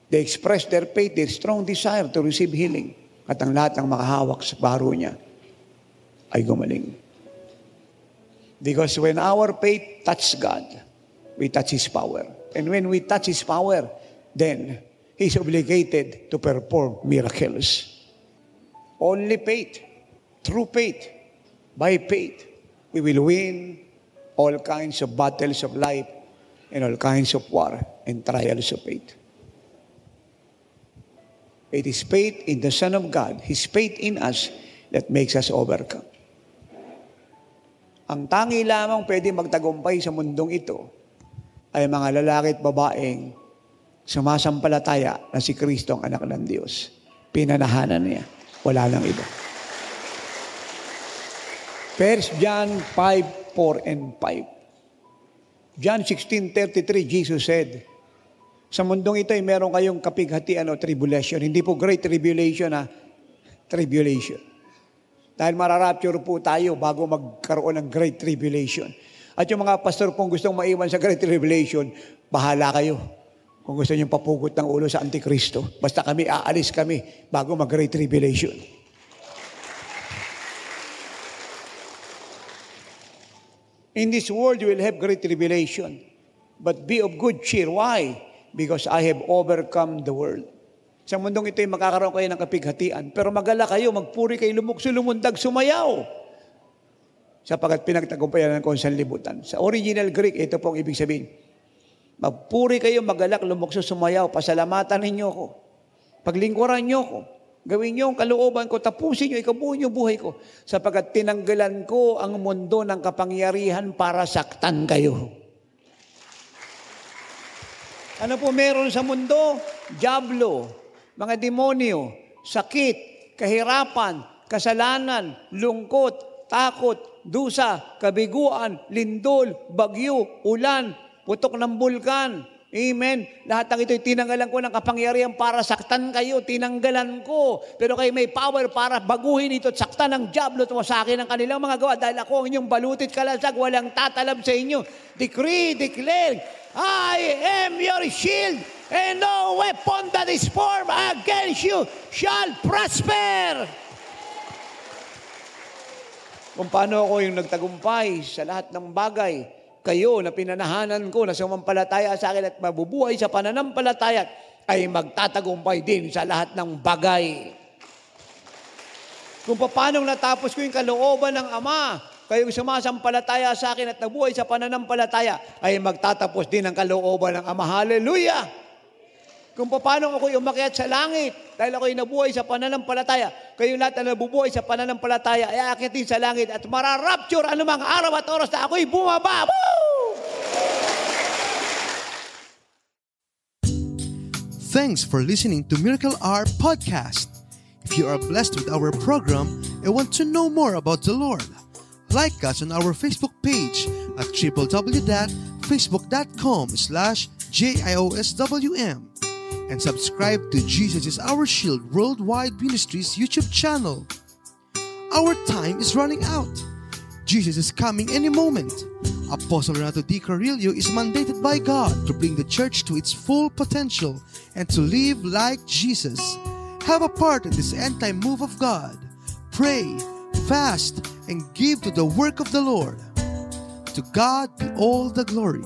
They express their faith, their strong desire to receive healing. At ang lahat ng makahawak sa baro niya ay gumaling. Because when our faith touches God, we touch His power. And when we touch His power, then He's obligated to perform miracles. Only faith, true faith, by faith, we will win all kinds of battles of life and all kinds of war and trials of faith. It is faith in the Son of God, His faith in us, that makes us overcome. Ang tangi lamang pwede magtagumpay sa mundong ito ay mga lalaki at babaeng sumasampalataya na si Kristo ang anak ng Diyos. Pinanahanan niya. Wala nang iba. 1 John 5:4 and 5. John 16:33, Jesus said, sa mundong ito ay meron kayong kapighatian o tribulation. Hindi po great tribulation, tribulation. Dahil mararapture po tayo bago magkaroon ng great tribulation. At yung mga pastor pong gustong maiwan sa great tribulation, bahala kayo. Kung gusto niyong papugot ng ulo sa Antikristo, basta kami, aalis kami bago mag-great tribulation. In this world, you will have great tribulation. But be of good cheer. Why? Because I have overcome the world. Sa mundong ito ay makakaroon kayo ng kapighatian. Pero magala kayo, magpuri kayo, lumukso, lumundag, sumayaw. Sapagkat pinagtagumpayan ko sa libutan. Sa original Greek, ito po ang ibig sabihin. Magpuri kayo, magalak, lumukso, sumayaw, pasalamatan ninyo ko. Paglingkuran nyo ko. Gawin nyo ang kalooban ko, tapusin nyo, ikabuhin nyo buhay ko. Sapagkat tinanggalan ko ang mundo ng kapangyarihan para saktan kayo. Ano po meron sa mundo? Diablo, mga demonyo, sakit, kahirapan, kasalanan, lungkot, takot, dusa, kabiguan, lindol, bagyo, ulan, putok ng bulkan. Amen. Lahat ng ito'y tinanggalan ko ng kapangyarihan para saktan kayo. Tinanggalan ko. Pero kayo may power para baguhin ito at saktan ng diablo at sa akin ang kanilang mga gawa. Dahil ako ang inyong balutit kalasag, walang tatalab sa inyo. Decree, declare, I am your shield, and no weapon that is formed against you shall prosper. Kung paano ako yung nagtagumpay sa lahat ng bagay, kayo na pinanahanan ko na sumampalataya sa akin at mabubuhay sa pananampalataya ay magtatagumpay din sa lahat ng bagay. Kung paano natapos ko yung kalooban ng Ama, kayong sumasampalataya sa akin at nabuhay sa pananampalataya ay magtatapos din ang kalooban ng Ama. Hallelujah! Kung paano ako'y umakyat sa langit dahil ako'y nabuhay sa pananampalataya, kayong lahat na nabubuhay sa pananampalataya ay aakyat din sa langit at mararapture anumang araw at oras na ako'y bumaba. Woo! Thanks for listening to Miracle Hour Podcast. If you are blessed with our program and want to know more about the Lord, like us on our Facebook page at www.facebook.com/JIOSWM and subscribe to Jesus is Our Shield Worldwide Ministries YouTube channel. Our time is running out. Jesus is coming any moment. Apostle Renato D. Carrillo is mandated by God to bring the church to its full potential and to live like Jesus. Have a part in this end-time move of God. Pray, fast, and give to the work of the Lord. To God be all the glory.